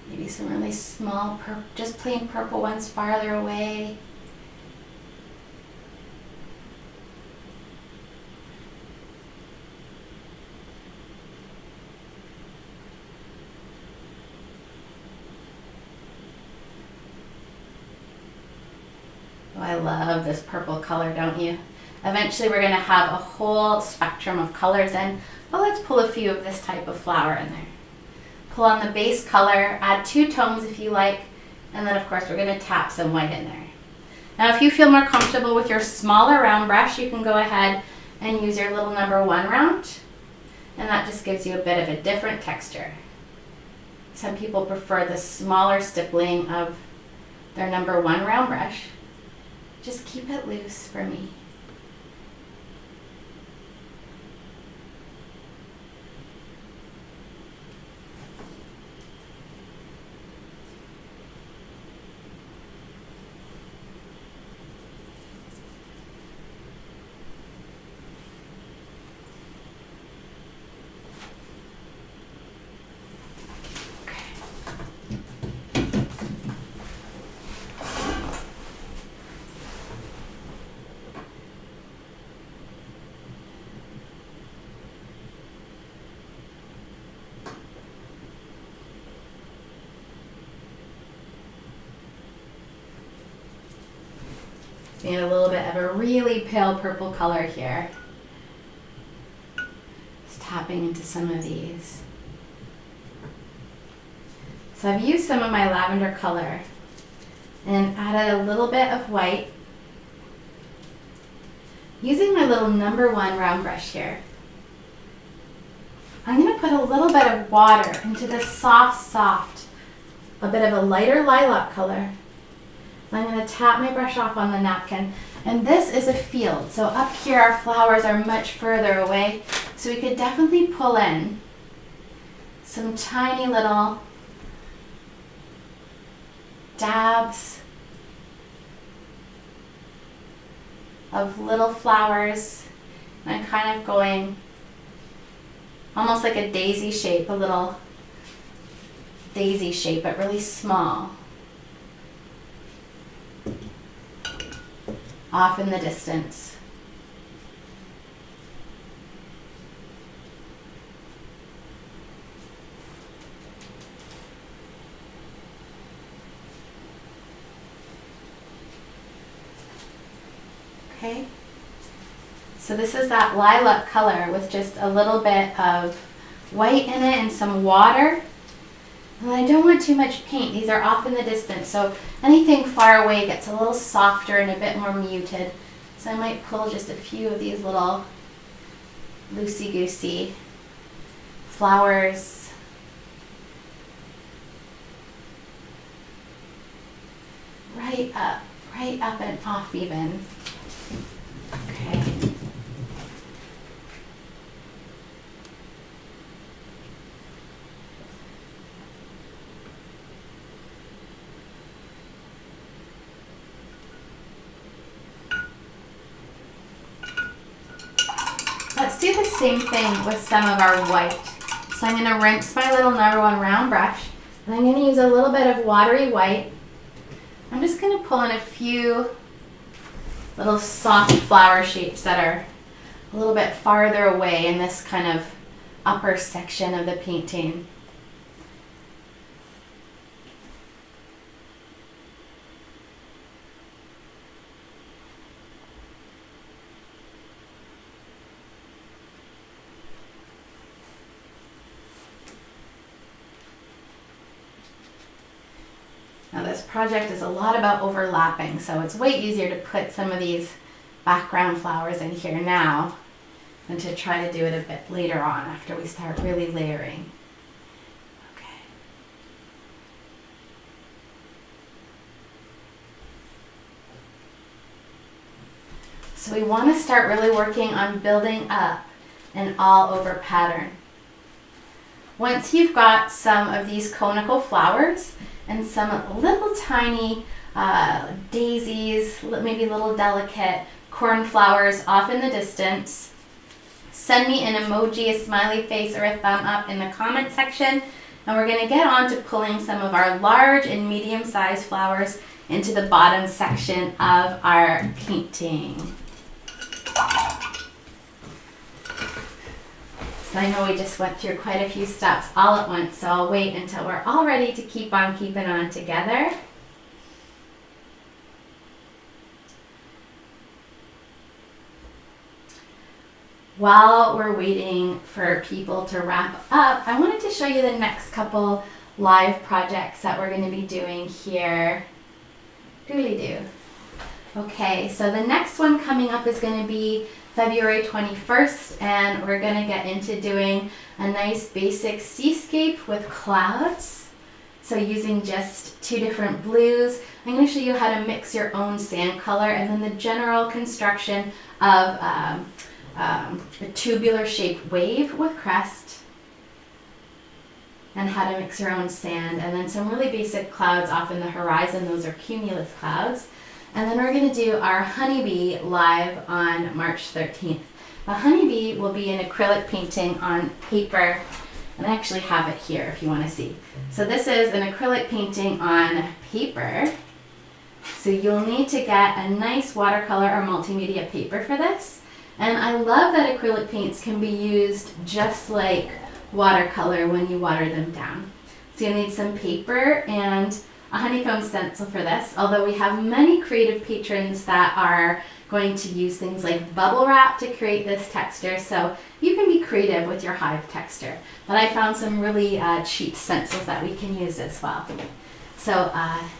Maybe some really small, just plain purple ones farther away. Oh, I love this purple color, don't you? Eventually we're going to have a whole spectrum of colors in. Well, let's pull a few of this type of flower in there. Pull on the base color, add 2 tones if you like, and then of course we're going to tap some white in there. Now if you feel more comfortable with your smaller round brush, you can go ahead and use your little number 1 round, and that just gives you a bit of a different texture. Some people prefer the smaller stippling of their number 1 round brush. Just keep it loose for me. Need a little bit of a really pale purple color here. Just tapping into some of these. So I've used some of my lavender color and added a little bit of white using my little #1 round brush here, I'm going to put a little bit of water into this soft, a bit of a lighter lilac color. I'm going to tap my brush off on the napkin. And this is a field, so up here our flowers are much further away, so we could definitely pull in some tiny little dabs of little flowers. And I'm kind of going almost like a daisy shape, a little daisy shape, but really small, off in the distance. Okay, so this is that lilac color with just a little bit of white in it and some water. And I don't want too much paint. These are off in the distance, so anything far away gets a little softer and a bit more muted. So I might pull just a few of these little loosey-goosey flowers. Right up and off even. Okay. Let's do the same thing with some of our white. So I'm going to rinse my little #1 round brush, and I'm going to use a little bit of watery white. I'm just going to pull in a few little soft flower shapes that are a little bit farther away in this kind of upper section of the painting. Now this project is a lot about overlapping, so it's way easier to put some of these background flowers in here now than to try to do it a bit later on after we start really layering. Okay. So we want to start really working on building up an all over pattern. Once you've got some of these conical flowers and some little tiny daisies, maybe little delicate cornflowers off in the distance, send me an emoji, a smiley face, or a thumb up in the comment section. And we're going to get on to pulling some of our large and medium-sized flowers into the bottom section of our painting. So I know we just went through quite a few steps all at once, so I'll wait until we're all ready to keep on keeping on together. While we're waiting for people to wrap up, I wanted to show you the next couple live projects that we're going to be doing here. Doodly-doo. Okay, so the next one coming up is going to be February 21st, and we're going to get into doing a nice basic seascape with clouds. So using just 2 different blues. I'm going to show you how to mix your own sand color, and then the general construction of a tubular shaped wave with crest, and how to mix your own sand, and then some really basic clouds off in the horizon. Those are cumulus clouds. And then we're going to do our honeybee live on March 13th. The honeybee will be an acrylic painting on paper, and I actually have it here if you want to see. So this is an acrylic painting on paper. So you'll need to get a nice watercolor or multimedia paper for this. And I love that acrylic paints can be used just like watercolor when you water them down. So you'll need some paper and a honeycomb stencil for this, although we have many creative patrons that are going to use things like bubble wrap to create this texture, so you can be creative with your hive texture. But I found some really cheap stencils that we can use as well. So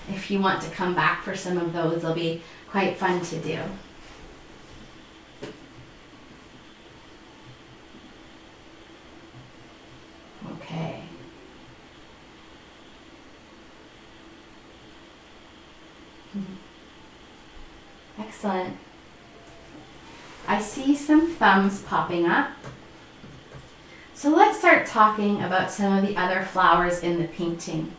if you want to come back for some of those, they'll be quite fun to do. Excellent. I see some thumbs popping up. So let's start talking about some of the other flowers in the painting.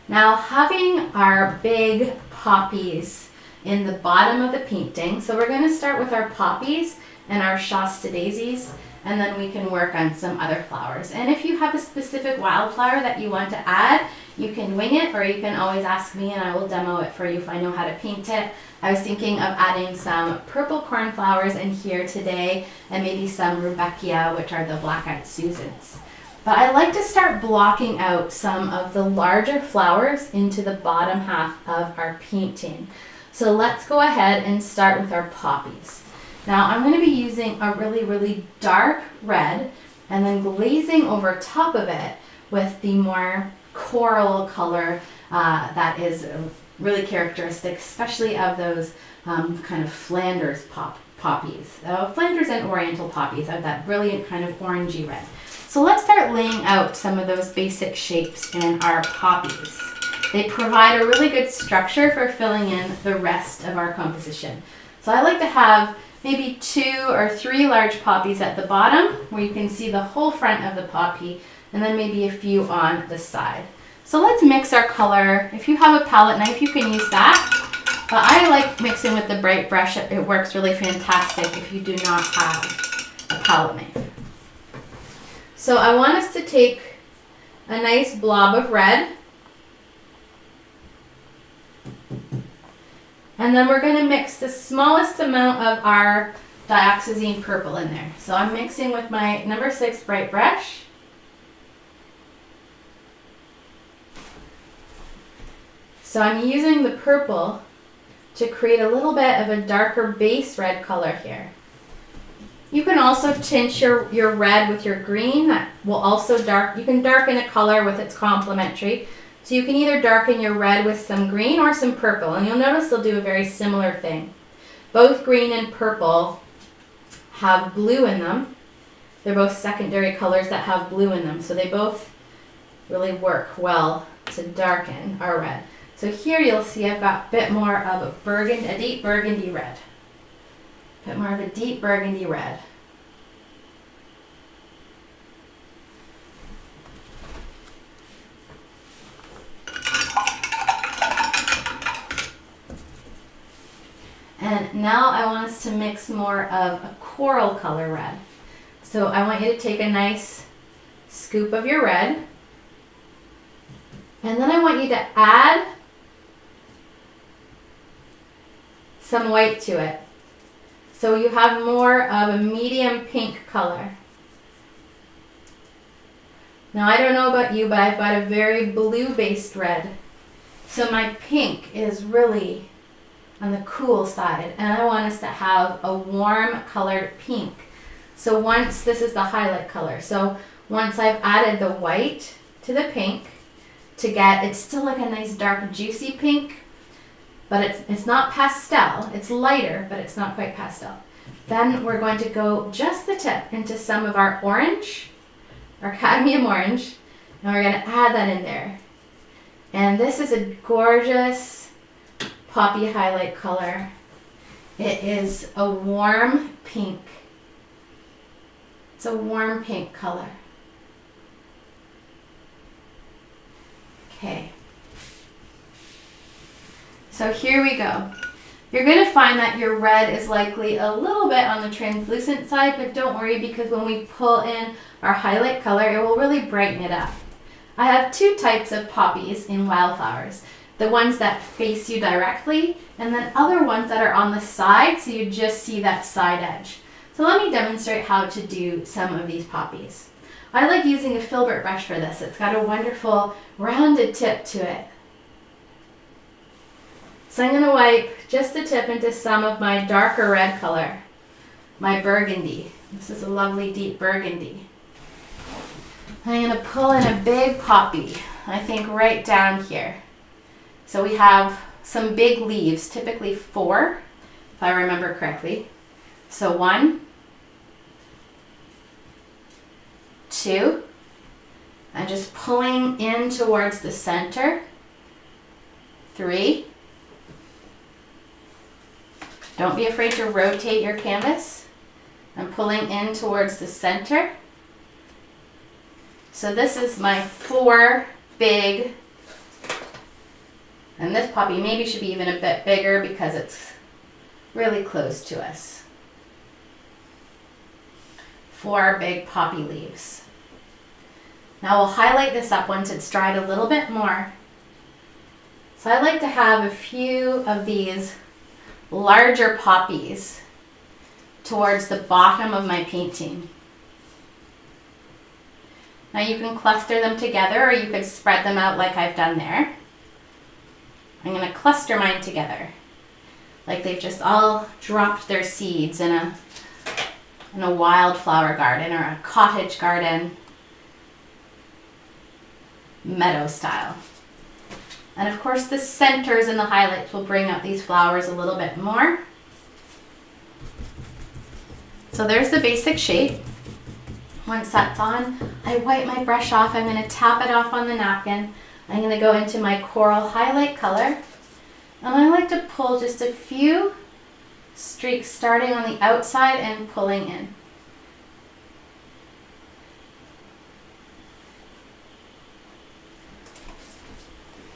Now, having our big poppies in the bottom of the painting, so we're going to start with our poppies and our Shasta Daisies, and then we can work on some other flowers. And if you have a specific wildflower that you want to add, you can wing it, or you can always ask me and I will demo it for you if I know how to paint it. I was thinking of adding some purple cornflowers in here today, and maybe some rudbeckia, which are the black-eyed Susans. But I like to start blocking out some of the larger flowers into the bottom half of our painting. So let's go ahead and start with our poppies. Now I'm going to be using a really, really dark red and then glazing over top of it with the more coral color that is really characteristic, especially of those kind of Flanders poppies. Flanders and Oriental poppies have that brilliant kind of orangey red. So let's start laying out some of those basic shapes in our poppies. They provide a really good structure for filling in the rest of our composition. So I like to have maybe 2 or 3 large poppies at the bottom where you can see the whole front of the poppy, and then maybe a few on the side. So let's mix our color. If you have a palette knife, you can use that. But I like mixing with the bright brush. It works really fantastic if you do not have a palette knife. So I want us to take a nice blob of red. And then we're going to mix the smallest amount of our Dioxazine purple in there. So I'm mixing with my number 6 bright brush. So I'm using the purple to create a little bit of a darker base red color here. You can also tint your red with your green. That will also you can darken a color with its complementary. So you can either darken your red with some green or some purple, and you'll notice they'll do a very similar thing. Both green and purple have blue in them. They're both secondary colors that have blue in them, so they both really work well to darken our red. So here you'll see I've got a bit more of a deep burgundy red. A bit more of a deep burgundy red. And now I want us to mix more of a coral color red. So I want you to take a nice scoop of your red, and then I want you to add some white to it. So you have more of a medium pink color. Now I don't know about you, but I've got a very blue-based red. So my pink is really on the cool side, and I want us to have a warm colored pink. So this is the highlight color. So once I've added the white to the pink it's still like a nice dark juicy pink, but it's not pastel. It's lighter, but it's not quite pastel. Then we're going to go just the tip into some of our orange, our cadmium orange, and we're going to add that in there. And this is a gorgeous poppy highlight color. It is a warm pink. It's a warm pink color. Okay. So here we go. You're going to find that your red is likely a little bit on the translucent side, but don't worry, because when we pull in our highlight color, it will really brighten it up. I have 2 types of poppies in Wildflowers. The ones that face you directly, and then other ones that are on the side, so you just see that side edge. So let me demonstrate how to do some of these poppies. I like using a filbert brush for this. It's got a wonderful rounded tip to it. So I'm going to wipe just the tip into some of my darker red color, my burgundy. This is a lovely deep burgundy. I'm going to pull in a big poppy, I think right down here. So we have some big leaves, typically 4, if I remember correctly. So 1, 2, I'm just pulling in towards the center, 3, Don't be afraid to rotate your canvas. I'm pulling in towards the center. So this is my 4 big, and this poppy maybe should be even a bit bigger because it's really close to us. 4 big poppy leaves. Now we'll highlight this up once it's dried a little bit more. So I like to have a few of these larger poppies towards the bottom of my painting. Now you can cluster them together or you could spread them out like I've done there. I'm going to cluster mine together, like they've just all dropped their seeds in a wildflower garden or a cottage garden, meadow style. And of course the centers and the highlights will bring out these flowers a little bit more. So there's the basic shape. Once that's on, I wipe my brush off. I'm going to tap it off on the napkin. I'm going to go into my coral highlight color. And I like to pull just a few streaks starting on the outside and pulling in.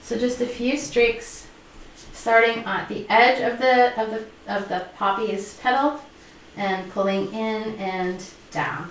So just a few streaks starting at the edge of the poppy's petal and pulling in and down.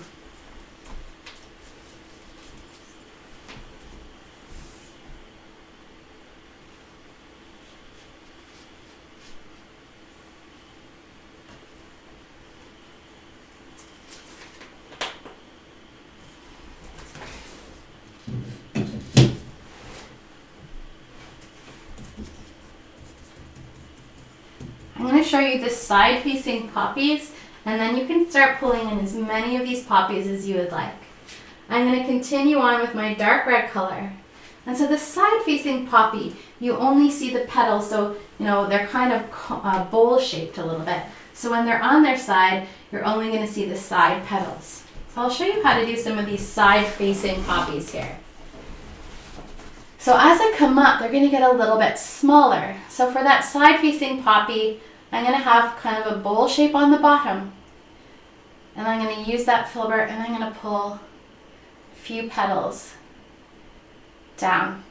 I'm going to show you the side-facing poppies, and then you can start pulling in as many of these poppies as you would like. I'm going to continue on with my dark red color. And so the side-facing poppy, you only see the petals, so they're kind of bowl-shaped a little bit. So when they're on their side, you're only going to see the side petals. So I'll show you how to do some of these side-facing poppies here. So as I come up, they're going to get a little bit smaller. So for that side-facing poppy, I'm going to have kind of a bowl shape on the bottom. And I'm going to use that filbert and I'm going to pull a few petals down.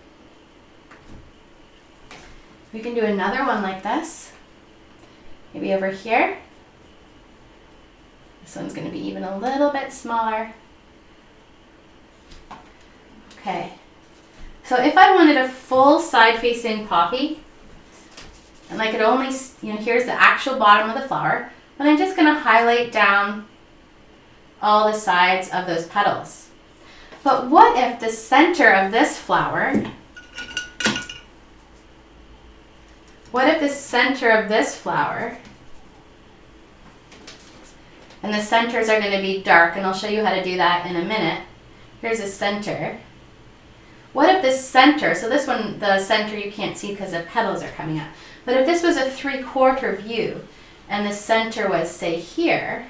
We can do another one like this. Maybe over here. This one's going to be even a little bit smaller. Okay. So if I wanted a full side-facing poppy, and I could only, here's the actual bottom of the flower, then I'm just going to highlight down all the sides of those petals. But what if the center of this flower, and the centers are going to be dark, and I'll show you how to do that in a minute. Here's a center. What if this center, so this one, the center you can't see because the petals are coming up, but if this was a 3/4 view and the center was, say, here,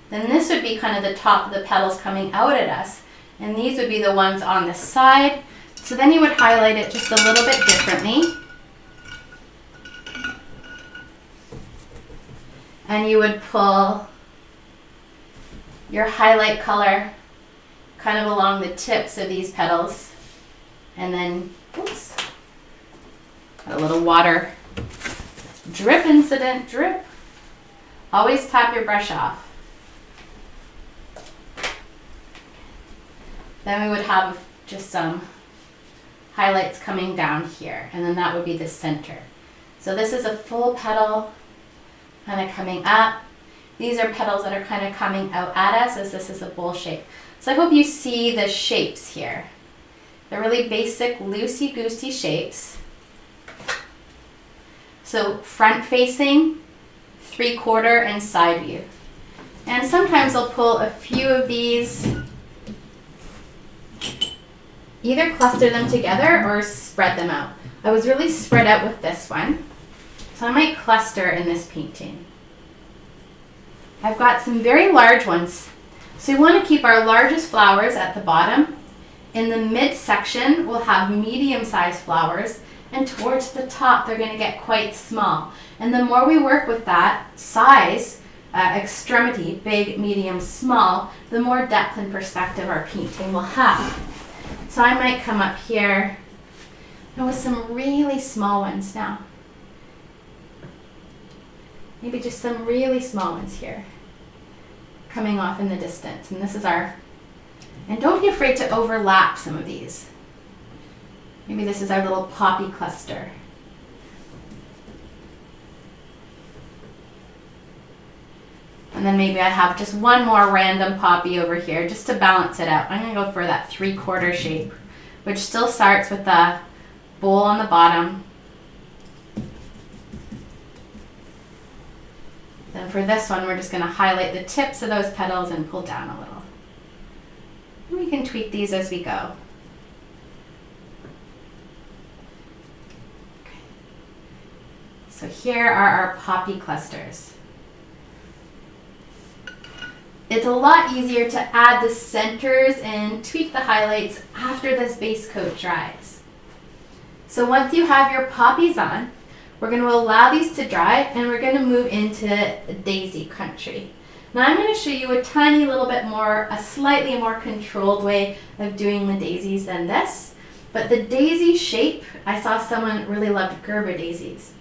then this would be kind of the top of the petals coming out at us, and these would be the ones on the side. So then you would highlight it just a little bit differently. And you would pull your highlight color kind of along the tips of these petals, and then, oops, got a little water drip incident, drip. Always tap your brush off. Then we would have just some highlights coming down here, and then that would be the center. So this is a full petal kind of coming up. These are petals that are kind of coming out at us as this is a bowl shape. So I hope you see the shapes here. They're really basic, loosey-goosey shapes. So front facing, 3/4, and side view. And sometimes I'll pull a few of these, either cluster them together or spread them out. I was really spread out with this one, so I might cluster in this painting. I've got some very large ones. So we want to keep our largest flowers at the bottom. In the midsection, we'll have medium-sized flowers, and towards the top they're going to get quite small. And the more we work with that size, extremity, big, medium, small, the more depth and perspective our painting will have. So I might come up here with some really small ones now. Maybe just some really small ones here, coming off in the distance. And this is our, and don't be afraid to overlap some of these. Maybe this is our little poppy cluster. And then maybe I have just one more random poppy over here just to balance it out. I'm going to go for that 3/4 shape, which still starts with the bowl on the bottom. Then for this one, we're just going to highlight the tips of those petals and pull down a little. And we can tweak these as we go. Okay. So here are our poppy clusters. It's a lot easier to add the centers and tweak the highlights after this base coat dries. So once you have your poppies on, we're going to allow these to dry and we're going to move into daisy country. Now I'm going to show you a tiny little bit more, a slightly more controlled way of doing the daisies than this. But the daisy shape, I saw someone really loved Gerber Daisies.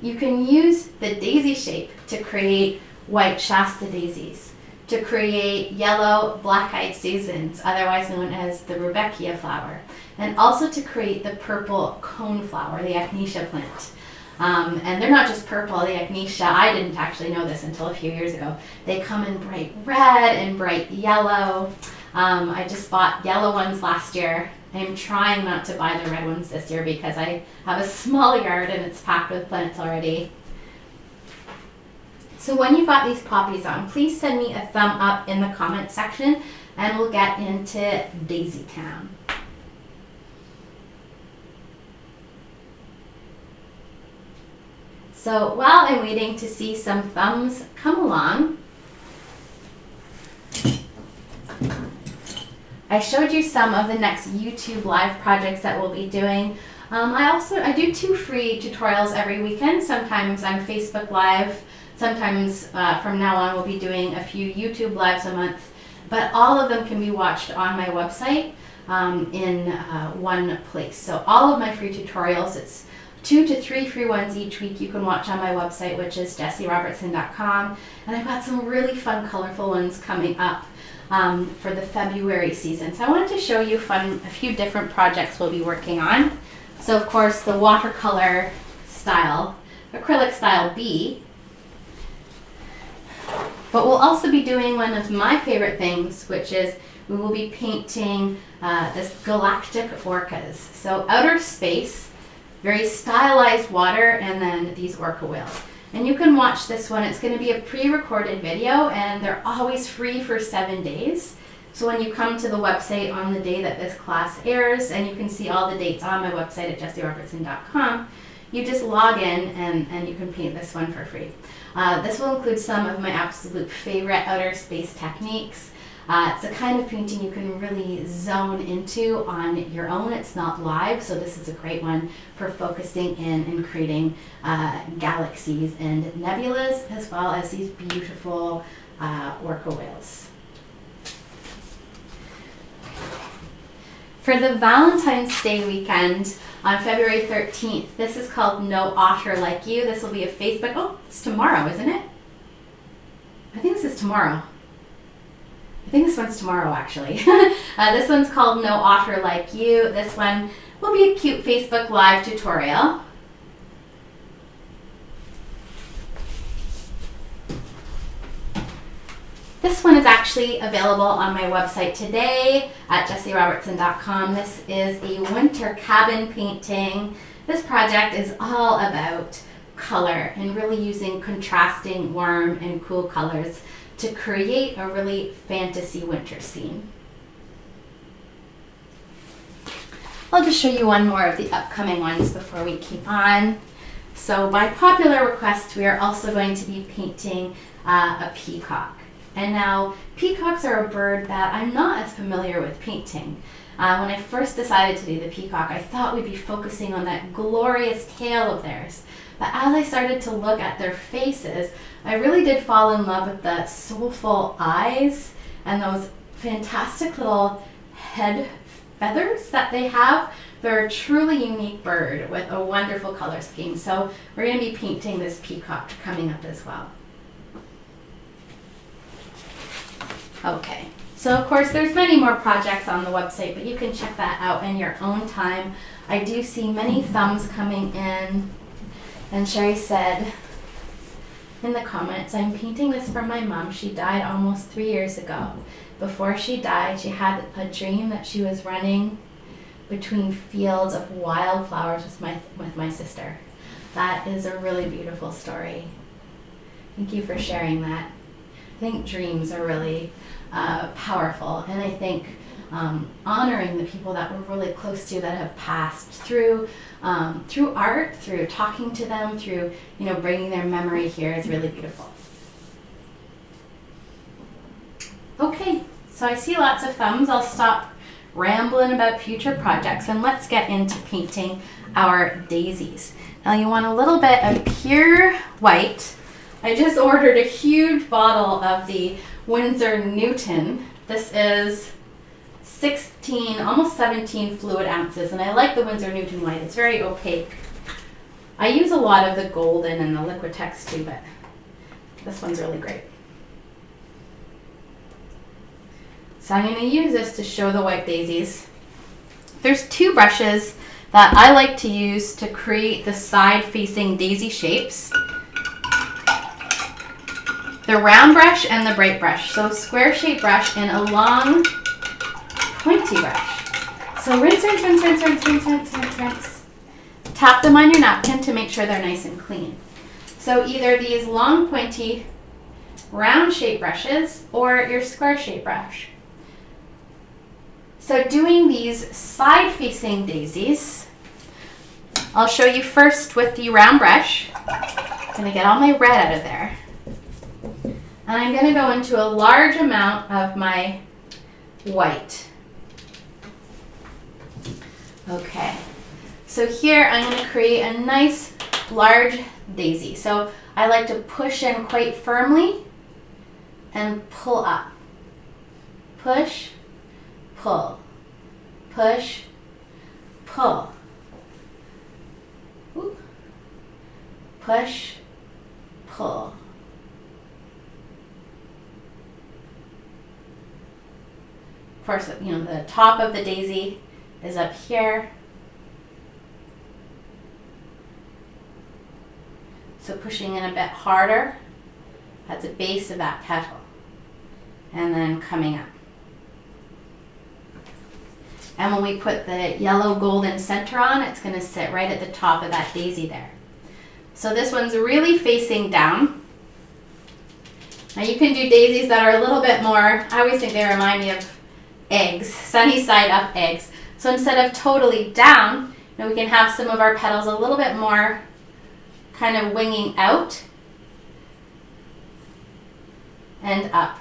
You can use the daisy shape to create white Shasta Daisies, to create yellow black-eyed Susans, otherwise known as the Rudbeckia flower, and also to create the purple coneflower, the Echinacea plant. And they're not just purple, the Echinacea, I didn't actually know this until a few years ago. They come in bright red and bright yellow. I just bought yellow ones last year. I'm trying not to buy the red ones this year because I have a small yard and it's packed with plants already. So when you've got these poppies on, please send me a thumb up in the comment section and we'll get into Daisy Town. So while I'm waiting to see some thumbs come along, I showed you some of the next YouTube live projects that we'll be doing. I do 2 free tutorials every weekend. Sometimes I'm Facebook Live. Sometimes from now on we'll be doing a few YouTube lives a month. But all of them can be watched on my website in one place. So all of my free tutorials, it's 2 to 3 free ones each week you can watch on my website, which is jessierobertson.com. And I've got some really fun, colorful ones coming up for the February season. So I wanted to show you a few different projects we'll be working on. So of course the watercolor style, acrylic style B. But we'll also be doing one of my favorite things, which is we will be painting this galactic orcas. So outer space, very stylized water, and then these orca whales. And you can watch this one. It's going to be a pre-recorded video, and they're always free for 7 days. So when you come to the website on the day that this class airs, and you can see all the dates on my website at jessierobertson.com, you just log in and you can paint this one for free. This will include some of my absolute favorite outer space techniques. It's a kind of painting you can really zone into on your own. It's not live, so this is a great one for focusing in and creating galaxies and nebulas, as well as these beautiful orca whales. For the Valentine's Day weekend on February 13th, this is called No Otter Like You. This will be a Facebook, oh, it's tomorrow, isn't it? I think this is tomorrow. I think this one's tomorrow, actually. This one's called No Otter Like You. This one will be a cute Facebook Live tutorial. This one is actually available on my website today at jessierobertson.com. This is a winter cabin painting. This project is all about color and really using contrasting warm and cool colors to create a really fantasy winter scene. I'll just show you one more of the upcoming ones before we keep on. So by popular request, we are also going to be painting a peacock. And now peacocks are a bird that I'm not as familiar with painting. When I first decided to do the peacock, I thought we'd be focusing on that glorious tail of theirs. But as I started to look at their faces, I really did fall in love with the soulful eyes and those fantastic little head feathers that they have. They're a truly unique bird with a wonderful color scheme. So we're going to be painting this peacock coming up as well. Okay, so of course there's many more projects on the website, but you can check that out in your own time. I do see many thumbs coming in. And Sherry said in the comments, I'm painting this for my mom. She died almost 3 years ago. Before she died, she had a dream that she was running between fields of wildflowers with my sister. That is a really beautiful story. Thank you for sharing that. I think dreams are really powerful, and I think honoring the people that we're really close to that have passed through art, through talking to them, through bringing their memory here is really beautiful. Okay, so I see lots of thumbs. I'll stop rambling about future projects and let's get into painting our daisies. Now you want a little bit of pure white. I just ordered a huge bottle of the Winsor Newton. This is 16, almost 17 fluid ounces, and I like the Winsor Newton white. It's very opaque. I use a lot of the golden and the Liquitex too, but this one's really great. So I'm going to use this to show the white daisies. There's two brushes that I like to use to create the side-facing daisy shapes. The round brush and the bright brush. So square shape brush and a long pointy brush. So rinse, rinse, rinse, rinse, rinse, rinse, rinse, rinse, rinse. Tap them on your napkin to make sure they're nice and clean. So either these long pointy round shape brushes or your square shape brush. So doing these side-facing daisies, I'll show you first with the round brush. I'm going to get all my red out of there. And I'm going to go into a large amount of my white. Okay, so here I'm going to create a nice large daisy. So I like to push in quite firmly and pull up. Push, pull, push, pull. Ooh. Push, pull. Of course, the top of the daisy is up here. So pushing in a bit harder at the base of that petal and then coming up. And when we put the yellow golden center on, it's going to sit right at the top of that daisy there. So this one's really facing down. Now you can do daisies that are a little bit more, I always think they remind me of eggs, sunny side up eggs. So instead of totally down, we can have some of our petals a little bit more kind of winging out and up.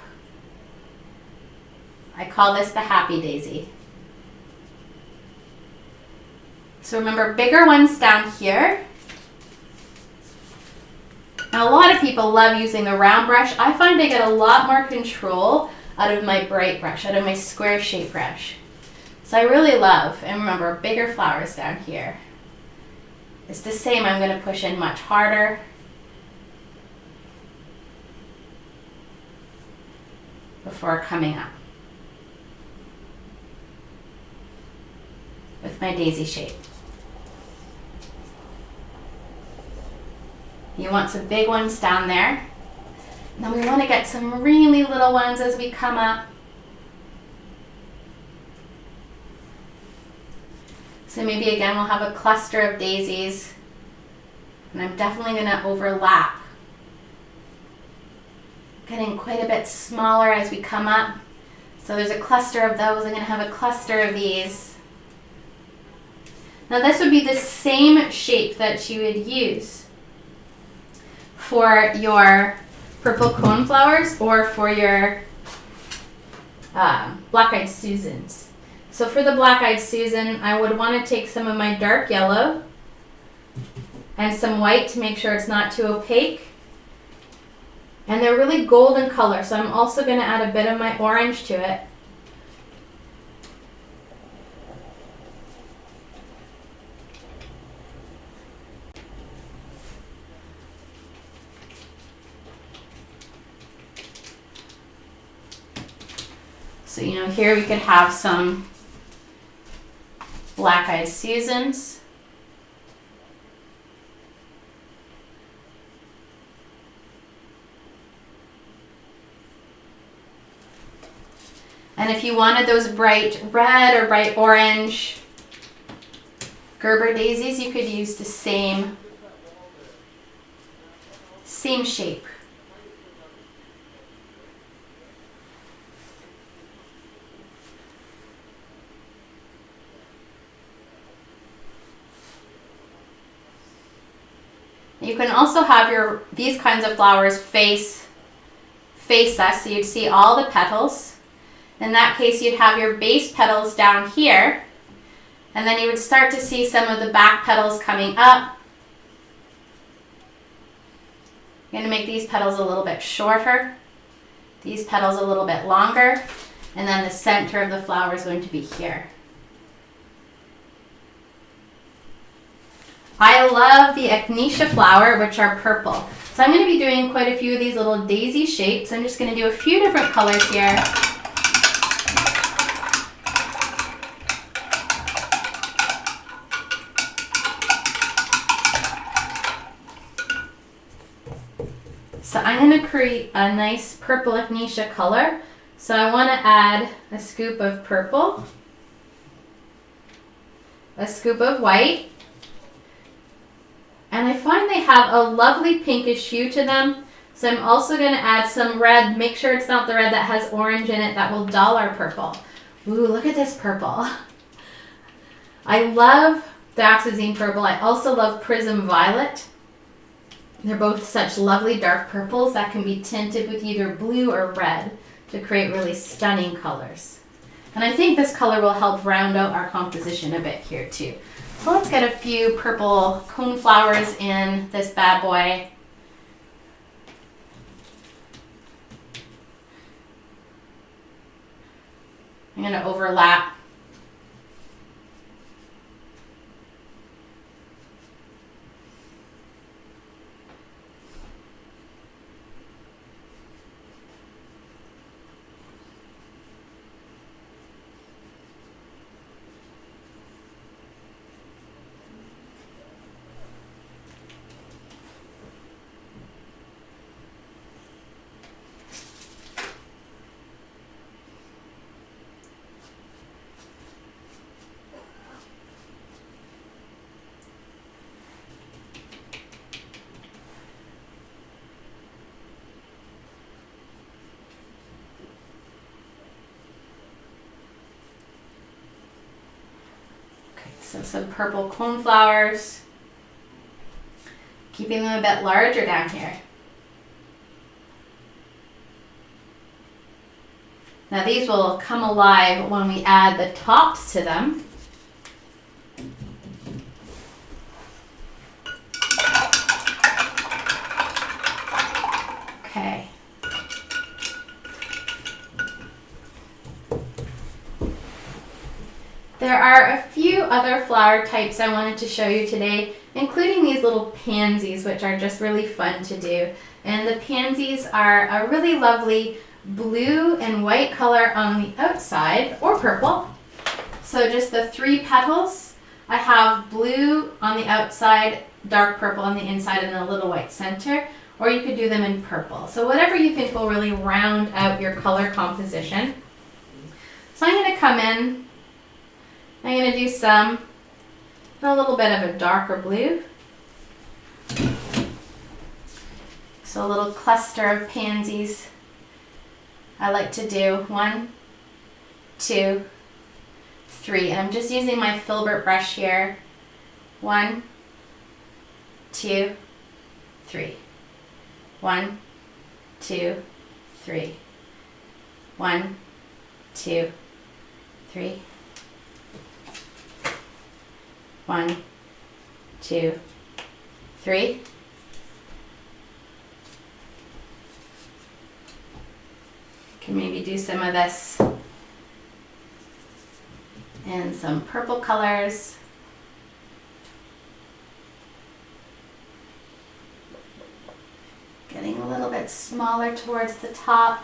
I call this the happy daisy. So remember, bigger ones down here. Now a lot of people love using the round brush. I find I get a lot more control out of my bright brush, out of my square shape brush. So I really love, and remember, bigger flowers down here. It's the same, I'm going to push in much harder. Before coming up with my daisy shape. You want some big ones down there. Then we want to get some really little ones as we come up. So maybe again we'll have a cluster of daisies, and I'm definitely going to overlap. Getting quite a bit smaller as we come up. So there's a cluster of those. I'm going to have a cluster of these. Now this would be the same shape that you would use for your purple coneflowers or for your black-eyed Susans. So for the Black-Eyed Susan, I would want to take some of my dark yellow and some white to make sure it's not too opaque. And they're really golden color, so I'm also going to add a bit of my orange to it. So, you know, here we could have some Black-Eyed Susans. And if you wanted those bright red or bright orange Gerber Daisies, you could use the same shape. You can also have these kinds of flowers face us, so you'd see all the petals. In that case, you'd have your base petals down here, and then you would start to see some of the back petals coming up. You're going to make these petals a little bit shorter, these petals a little bit longer, and then the center of the flower is going to be here. I love the echinacea flower, which are purple. So I'm going to be doing quite a few of these little daisy shapes. I'm just going to do a few different colors here. So I'm going to create a nice purple echinacea color. So I want to add a scoop of purple, a scoop of white, and I find they have a lovely pinkish hue to them. So I'm also going to add some red. Make sure it's not the red that has orange in it. That will dull our purple. Ooh, look at this purple. I love Dioxazine purple. I also love Prism violet. They're both such lovely dark purples that can be tinted with either blue or red to create really stunning colors. And I think this color will help round out our composition a bit here too. So let's get a few purple coneflowers in this bad boy. I'm going to overlap. So some purple coneflowers, keeping them a bit larger down here. Now these will come alive when we add the tops to them. Okay. There are a few other flower types I wanted to show you today, including these little pansies, which are just really fun to do. And the pansies are a really lovely blue and white color on the outside, or purple. So just the 3 petals. I have blue on the outside, dark purple on the inside, and a little white center. Or you could do them in purple. So whatever you think will really round out your color composition. So I'm going to come in. I'm going to do a little bit of a darker blue. So a little cluster of pansies. I like to do 1, 2, 3. And I'm just using my filbert brush here. 1, 2, 3. 1, 2, 3. 1, 2, 3. 1, 2, 3. Can maybe do some of this and some purple colors. Getting a little bit smaller towards the top.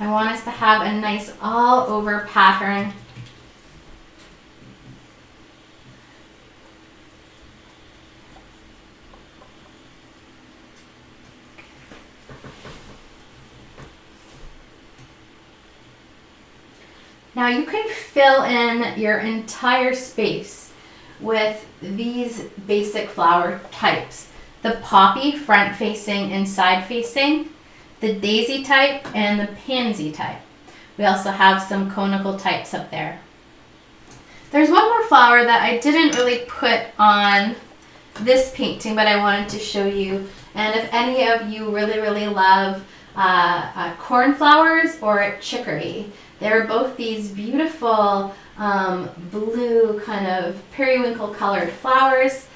I want us to have a nice all over pattern. Now you can fill in your entire space with these basic flower types. The poppy, front facing and side facing, the daisy type, and the pansy type. We also have some conical types up there. There's one more flower that I didn't really put on this painting, but I wanted to show you. And if any of you really love cornflowers or chicory, they're both these beautiful blue kind of periwinkle colored flowers.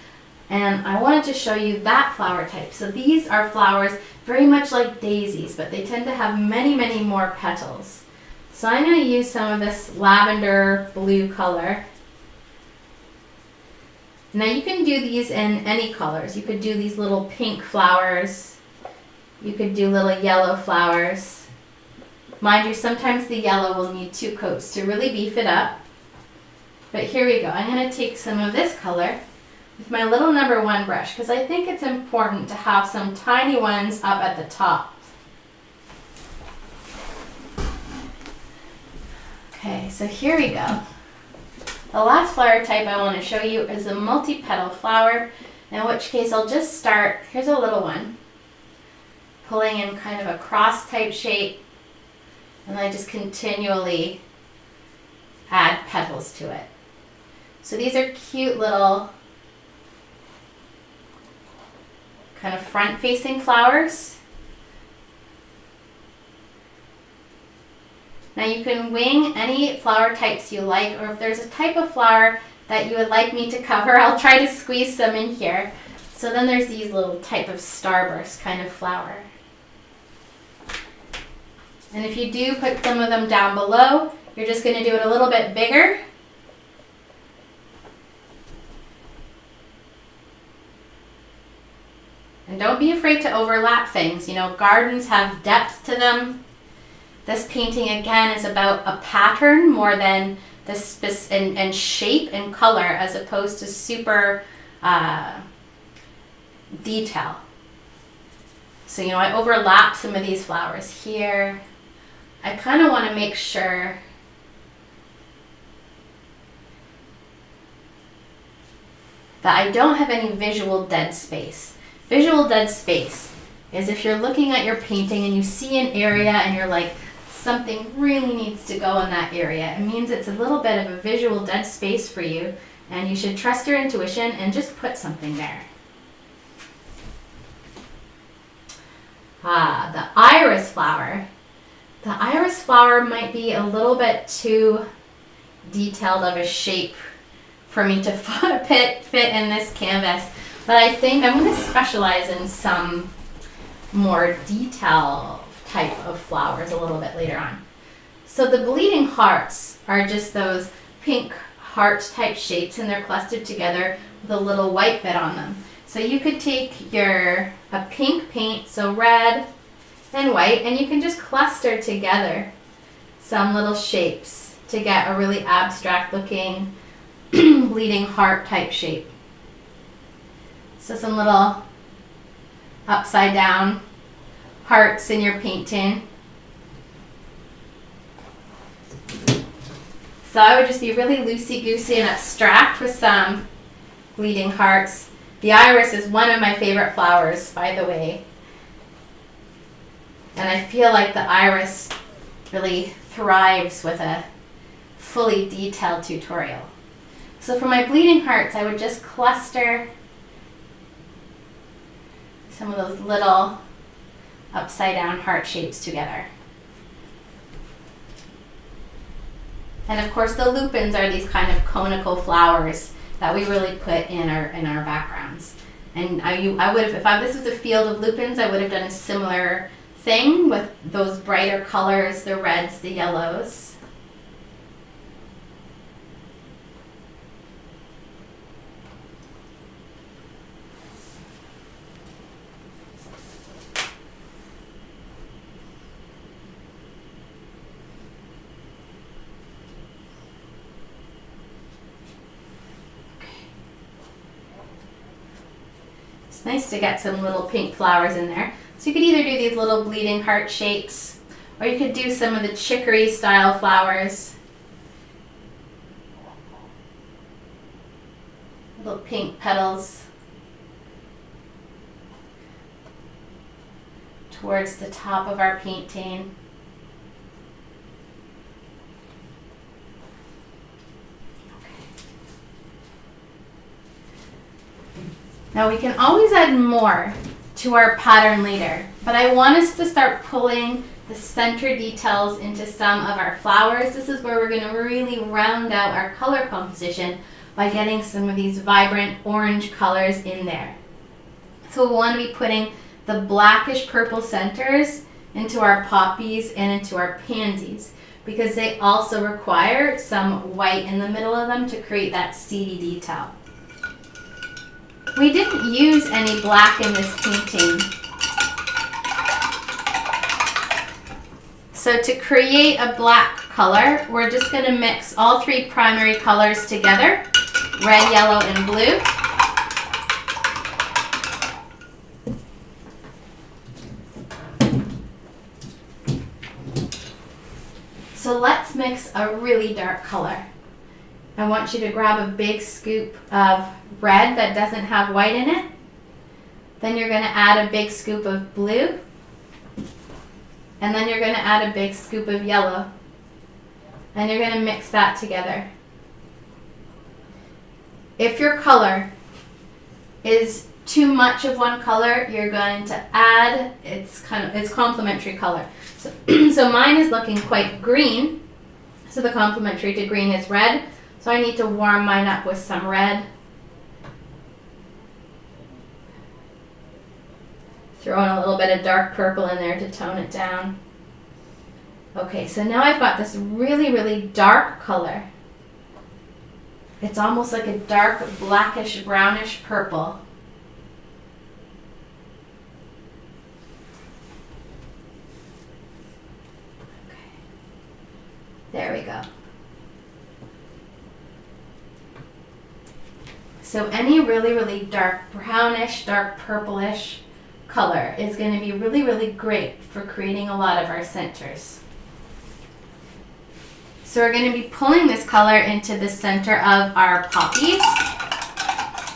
And I wanted to show you that flower type. So these are flowers very much like daisies, but they tend to have many more petals. So I'm going to use some of this lavender blue color. Now you can do these in any colors. You could do these little pink flowers. You could do little yellow flowers. Mind you, sometimes the yellow will need 2 coats to really beef it up. But here we go. I'm going to take some of this color with my little number 1 brush because I think it's important to have some tiny ones up at the top. Okay, so here we go. The last flower type I want to show you is a multi-petal flower, in which case I'll just start, here's a little one, pulling in kind of a cross type shape, and I just continually add petals to it. So these are cute little kind of front facing flowers. Now you can wing any flower types you like, or if there's a type of flower that you would like me to cover, I'll try to squeeze some in here. So then there's these little type of starburst kind of flower. And if you do put some of them down below, you're just going to do it a little bit bigger. And don't be afraid to overlap things. You know, gardens have depth to them. This painting again is about a pattern more than the and shape and color, as opposed to super detail. So, you know, I overlap some of these flowers here. I kind of want to make sure that I don't have any visual dead space. Visual dead space is if you're looking at your painting and you see an area and you're like, something really needs to go in that area. It means it's a little bit of a visual dead space for you, and you should trust your intuition and just put something there. The iris flower. The iris flower might be a little bit too detailed of a shape for me to fit in this canvas, but I think I'm going to specialize in some more detail type of flowers a little bit later on. So the bleeding hearts are just those pink heart type shapes, and they're clustered together with a little white bit on them. So you could take a pink paint, so red and white, and you can just cluster together some little shapes to get a really abstract looking bleeding heart type shape. So some little upside down hearts in your painting. So I would just be really loosey-goosey and abstract with some bleeding hearts. The iris is one of my favorite flowers, by the way. And I feel like the iris really thrives with a fully detailed tutorial. So for my bleeding hearts, I would just cluster some of those little upside down heart shapes together. And of course the lupins are these kind of conical flowers that we really put in our backgrounds. And I would have, if this was a field of lupins, I would have done a similar thing with those brighter colors, the reds, the yellows. It's nice to get some little pink flowers in there. So you could either do these little bleeding heart shapes, or you could do some of the chicory style flowers. Little pink petals towards the top of our painting. Now we can always add more to our pattern later, but I want us to start pulling the center details into some of our flowers. This is where we're going to really round out our color composition by getting some of these vibrant orange colors in there. So we want to be putting the blackish purple centers into our poppies and into our pansies, because they also require some white in the middle of them to create that seedy detail. We didn't use any black in this painting. So to create a black color, we're just going to mix all three primary colors together, red, yellow, and blue. So let's mix a really dark color. I want you to grab a big scoop of red that doesn't have white in it. Then you're going to add a big scoop of blue. And then you're going to add a big scoop of yellow. And you're going to mix that together. If your color is too much of one color, you're going to add its complementary color. So mine is looking quite green. So the complementary to green is red. So I need to warm mine up with some red. Throw in a little bit of dark purple in there to tone it down. Okay, so now I've got this really, really dark color. It's almost like a dark blackish brownish purple. Okay. There we go. So any really, really dark brownish, dark purplish color is going to be really, really great for creating a lot of our centers. So we're going to be pulling this color into the center of our poppies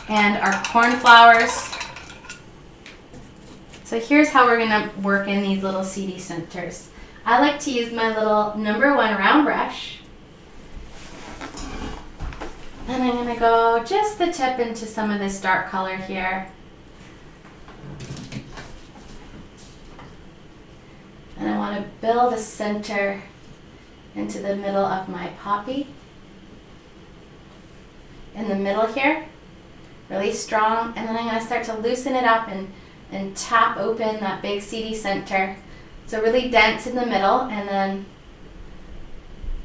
and our cornflowers. So here's how we're going to work in these little seedy centers. I like to use my little number 1 round brush. And I'm going to go just the tip into some of this dark color here. And I want to build a center into the middle of my poppy. In the middle here, really strong. And then I'm going to start to loosen it up and tap open that big seedy center. So really dense in the middle, and then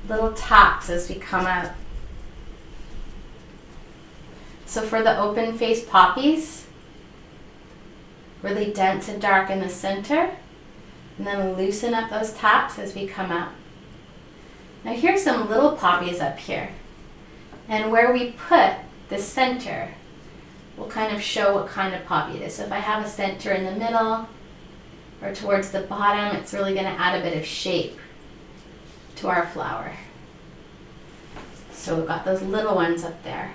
little taps as we come out. So for the open face poppies, really dense and dark in the center, and then loosen up those taps as we come out. Now here's some little poppies up here, and where we put the center will kind of show what kind of poppy it is. So if I have a center in the middle or towards the bottom, it's really going to add a bit of shape to our flower. So we've got those little ones up there.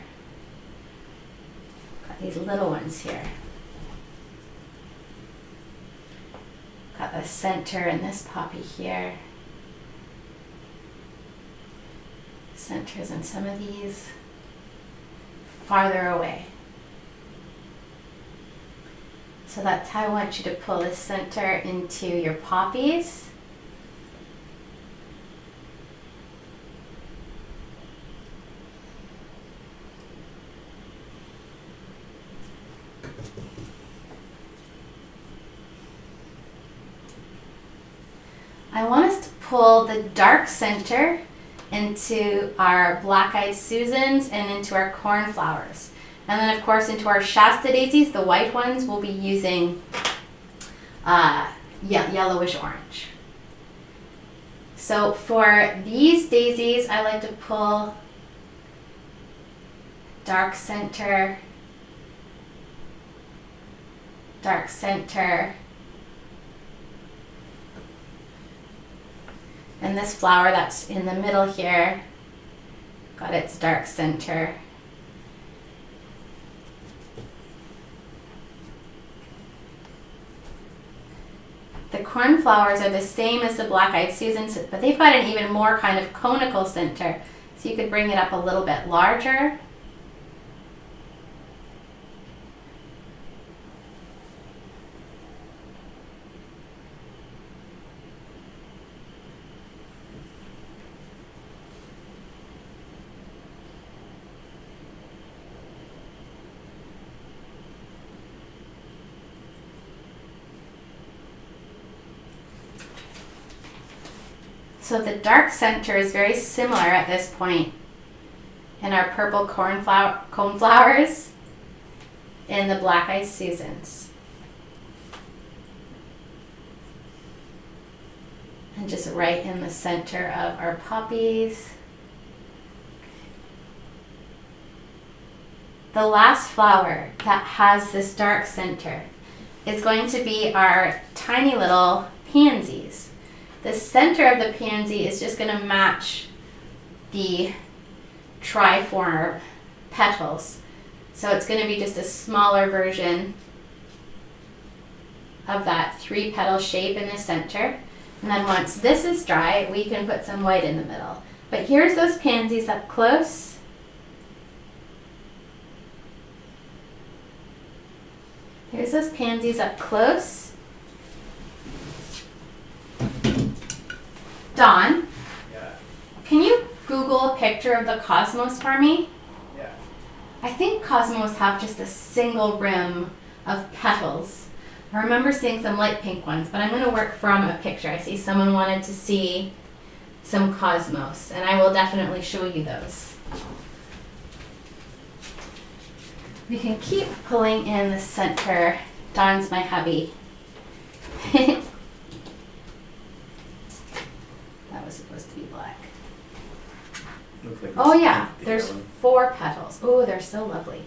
Got these little ones here. Got the center in this poppy here. Centers in some of these farther away. So that's how I want you to pull the center into your poppies. I want us to pull the dark center into our Black-Eyed Susans and into our Cornflowers. And then of course into our Shasta Daisies, the white ones, we'll be using yellowish orange. So for these daisies, I like to pull dark center, dark center. And this flower that's in the middle here got its dark center. The Cornflowers are the same as the Black-Eyed Susans, but they've got an even more kind of conical center. So you could bring it up a little bit larger. So the dark center is very similar at this point in our purple coneflowers and the Black-Eyed Susans. And just right in the center of our poppies. The last flower that has this dark center is going to be our tiny little pansies. The center of the pansy is just going to match the triform petals. So it's going to be just a smaller version of that 3-petal shape in the center. And then once this is dry, we can put some white in the middle. But here's those pansies up close. Here's those pansies up close. Don, Yeah. can you Google a picture of the cosmos for me? Yeah. I think cosmos have just a single rim of petals. I remember seeing some light pink ones, but I'm going to work from a picture. I see someone wanted to see some cosmos, and I will definitely show you those. We can keep pulling in the center. Don's my hubby. That was supposed to be black. Looks like Oh it's yeah, pink, the there's yellow. 4 petals. Oh, they're so lovely.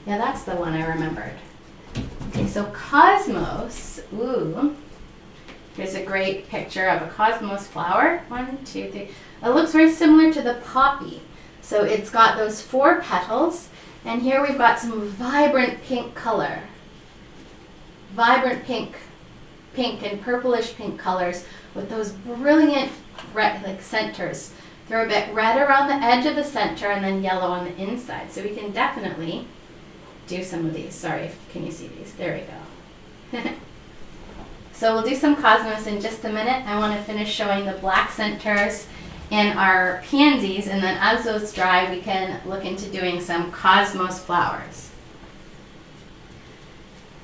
Yeah, that's the one I remembered. Okay, so cosmos. Ooh. Here's a great picture of a cosmos flower. 1, 2, 3. It looks very similar to the poppy. So it's got those 4 petals, and here we've got some vibrant pink color. Vibrant pink and purplish pink colors with those brilliant red like centers. They're a bit red around the edge of the center and then yellow on the inside. So we can definitely do some of these. Sorry, can you see these? There we go. So we'll do some cosmos in just a minute. I want to finish showing the black centers in our pansies, and then as those dry, we can look into doing some cosmos flowers.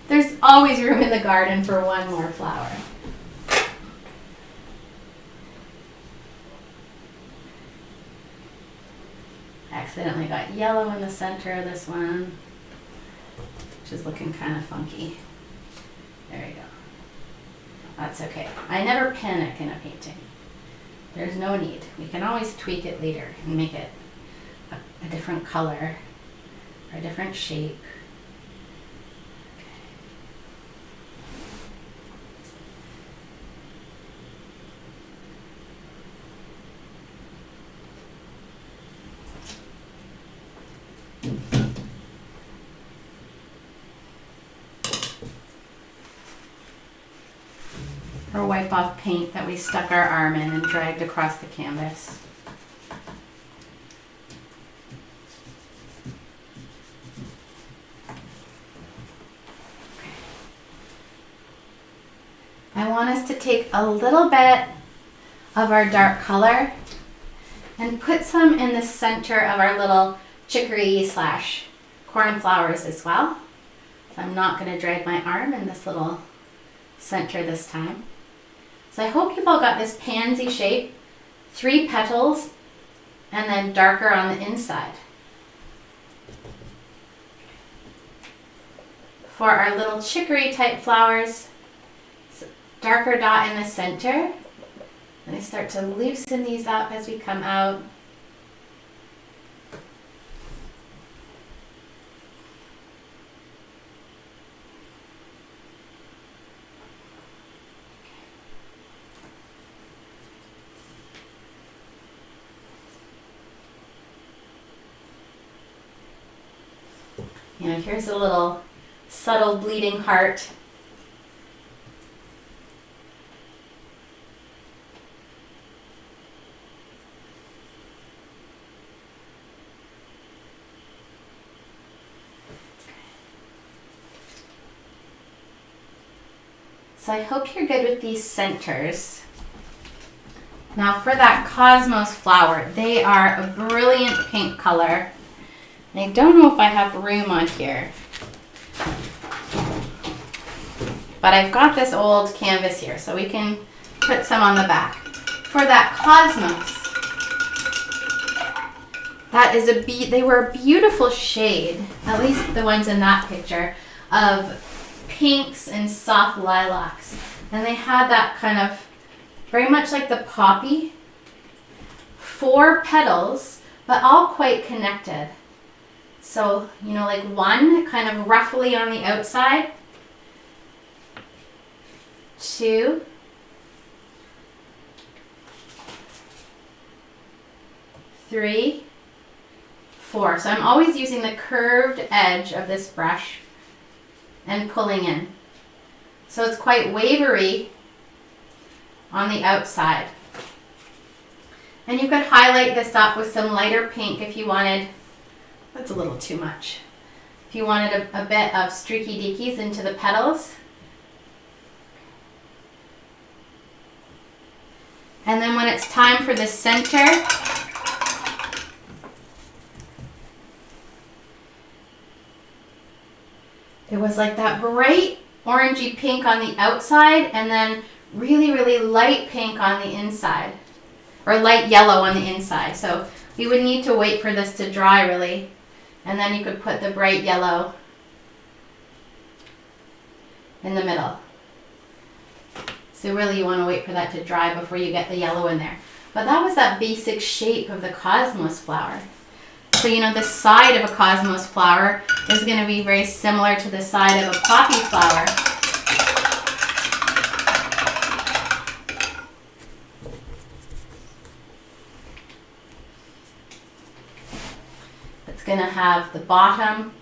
There's always room in the garden for one more flower. Accidentally got yellow in the center of this one, which is looking kind of funky. There we go. That's okay. I never panic in a painting. There's no need. We can always tweak it later and make it a different color or a different shape. Or wipe off paint that we stuck our arm in and dragged across the canvas. I want us to take a little bit of our dark color and put some in the center of our little chicory / cornflowers as well. So I'm not going to drag my arm in this little center this time. So I hope you've all got this pansy shape, 3 petals, and then darker on the inside. For our little chicory type flowers, darker dot in the center. And I start to loosen these up as we come out. You know, here's a little subtle bleeding heart. So I hope you're good with these centers. Now for that Cosmos flower, they are a brilliant pink color. And I don't know if I have room on here, but I've got this old canvas here, so we can put some on the back. For that Cosmos, that is they were a beautiful shade, at least the ones in that picture, of pinks and soft lilacs. And they had that kind of, very much like the poppy, 4 petals, but all quite connected. So, you know, like 1 kind of roughly on the outside, 2, 3, 4. So I'm always using the curved edge of this brush and pulling in. So it's quite wavery on the outside. And you could highlight this up with some lighter pink if you wanted. That's a little too much. If you wanted a bit of streaky deakies into the petals. And then when it's time for the center, it was like that bright orangey pink on the outside and then really, really light pink on the inside. Or light yellow on the inside. So we would need to wait for this to dry really. And then you could put the bright yellow in the middle. So really you want to wait for that to dry before you get the yellow in there. But that was that basic shape of the Cosmos flower. So you know the side of a Cosmos flower is going to be very similar to the side of a poppy flower. It's going to have the bottom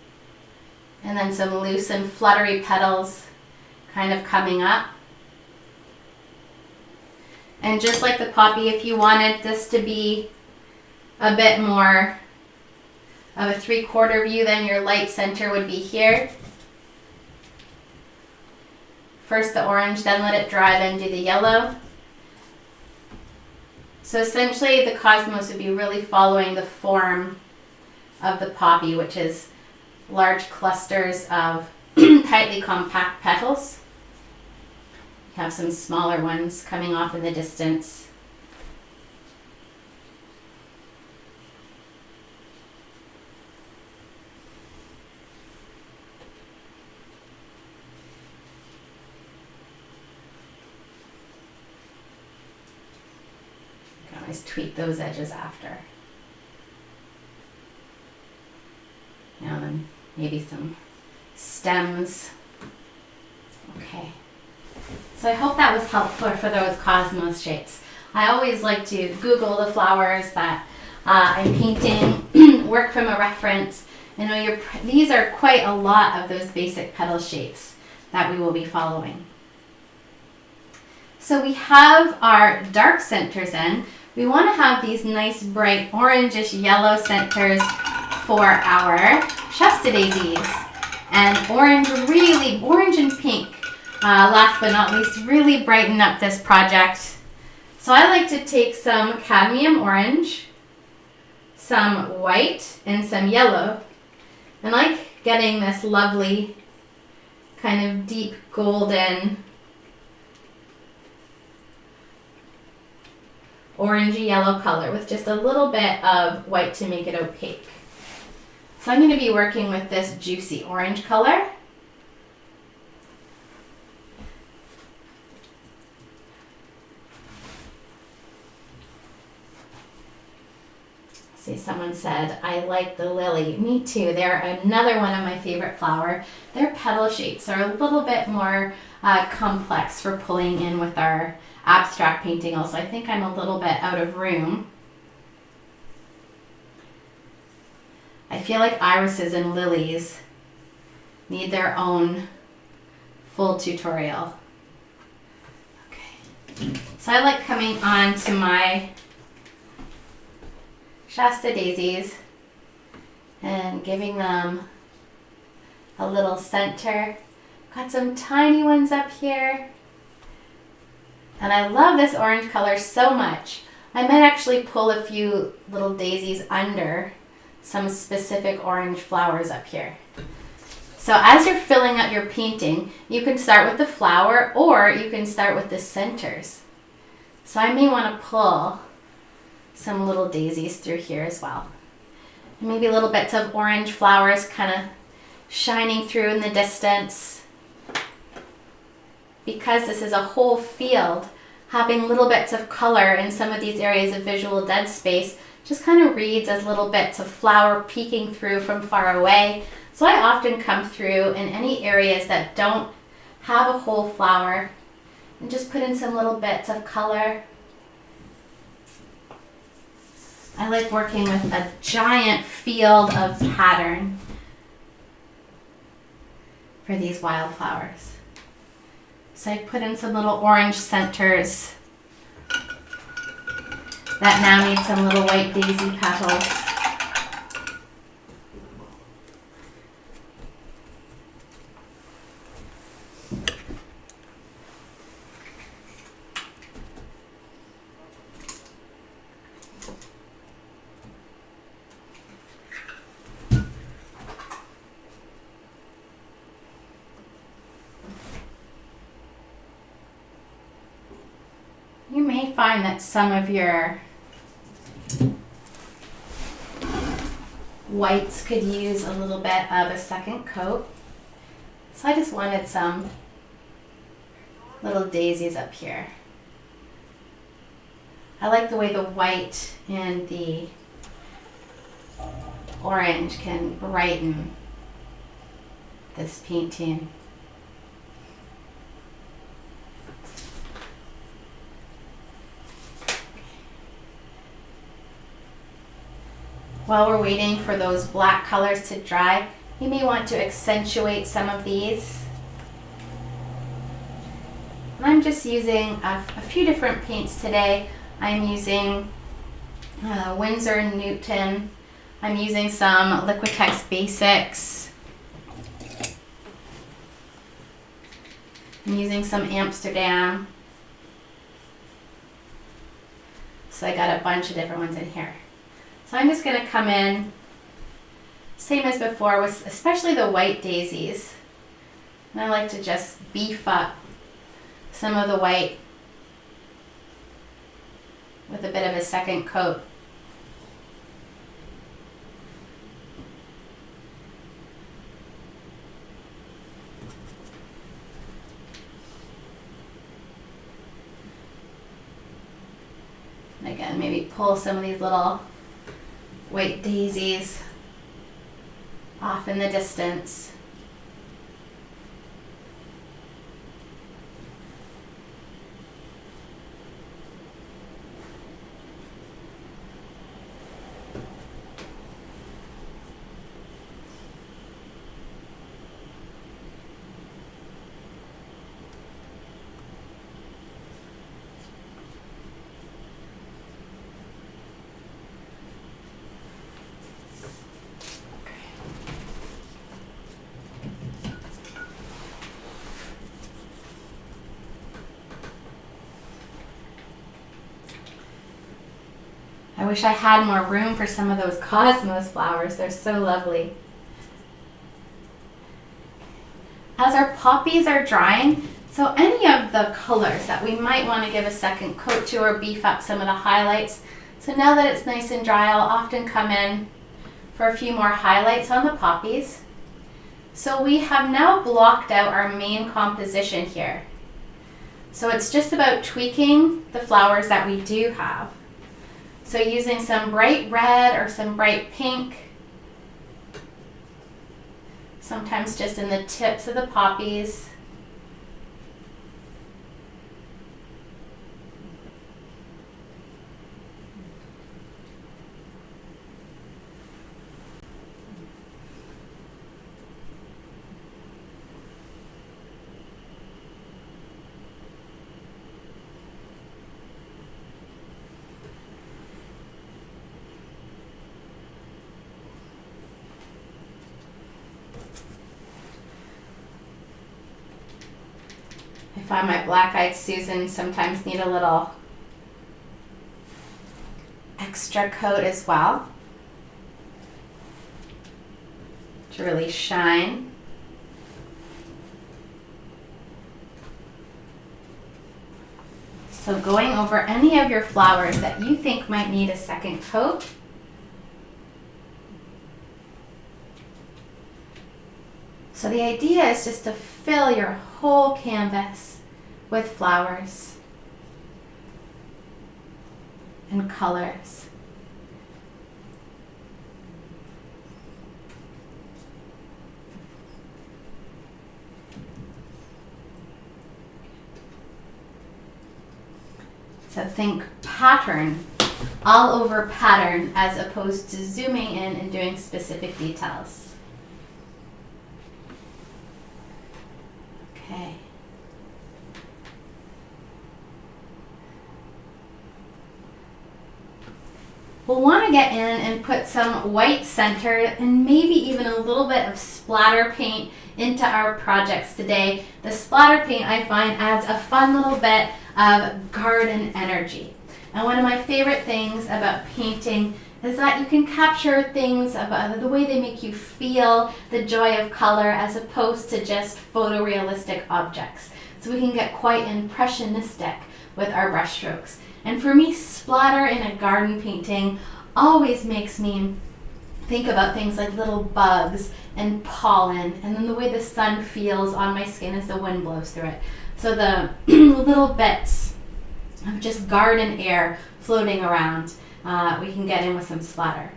and then some loose and fluttery petals kind of coming up. And just like the poppy, if you wanted this to be a bit more of a 3/4 view, then your light center would be here. First the orange, then let it dry, then do the yellow. So essentially the Cosmos would be really following the form of the poppy, which is large clusters of tightly compact petals. You have some smaller ones coming off in the distance. You can always tweak those edges after. And then maybe some stems. Okay. So I hope that was helpful for those Cosmos shapes. I always like to Google the flowers that I'm painting, work from a reference. I know these are quite a lot of those basic petal shapes that we will be following. So we have our dark centers in. We want to have these nice bright orangish yellow centers for our Shasta Daisies. And orange and pink last but not least, really brighten up this project. So I like to take some cadmium orange, some white, and some yellow. And I like getting this lovely kind of deep golden orangey yellow color with just a little bit of white to make it opaque. So I'm going to be working with this juicy orange color. See, someone said, I like the lily. Me too. They're another one of my favorite flower. Their petal shapes are a little bit more complex for pulling in with our abstract painting also. I think I'm a little bit out of room. I feel like irises and lilies need their own full tutorial. Okay. So I like coming on to my Shasta Daisies and giving them a little center. Got some tiny ones up here. And I love this orange color so much. I might actually pull a few little daisies under some specific orange flowers up here. So as you're filling out your painting, you can start with the flower or you can start with the centers. So I may want to pull some little daisies through here as well. Maybe little bits of orange flowers kind of shining through in the distance. Because this is a whole field, having little bits of color in some of these areas of visual dead space just kind of reads as little bits of flower peeking through from far away. So I often come through in any areas that don't have a whole flower and just put in some little bits of color. I like working with a giant field of pattern for these wildflowers. So I put in some little orange centers that now need some little white daisy petals. You may find that some of your whites could use a little bit of a second coat. So I just wanted some little daisies up here. I like the way the white and the orange can brighten this painting. While we're waiting for those black colors to dry, you may want to accentuate some of these. And I'm just using a few different paints today. I'm using Winsor & Newton. I'm using some Liquitex Basics. I'm using some Amsterdam. So I got a bunch of different ones in here. So I'm just going to come in, same as before, with especially the white daisies. And I like to just beef up some of the white with a bit of a second coat. And again, maybe pull some of these little white daisies off in the distance. I wish I had more room for some of those cosmos flowers. They're so lovely. As our poppies are drying, so any of the colors that we might want to give a second coat to or beef up some of the highlights. So now that it's nice and dry, I'll often come in for a few more highlights on the poppies. So we have now blocked out our main composition here. So it's just about tweaking the flowers that we do have. So using some bright red or some bright pink, sometimes just in the tips of the poppies. I find my black-eyed Susans sometimes need a little extra coat as well to really shine. So going over any of your flowers that you think might need a second coat. So the idea is just to fill your whole canvas with flowers and colors. So think pattern, all over pattern, as opposed to zooming in and doing specific details. Okay. We'll want to get in and put some white center and maybe even a little bit of splatter paint into our projects today. The splatter paint, I find, adds a fun little bit of garden energy. And one of my favorite things about painting is that you can capture things about the way they make you feel, the joy of color, as opposed to just photorealistic objects. So we can get quite impressionistic with our brushstrokes. And for me, splatter in a garden painting always makes me think about things like little bugs and pollen, and then the way the sun feels on my skin as the wind blows through it. So the little bits of just garden air floating around, we can get in with some splatter.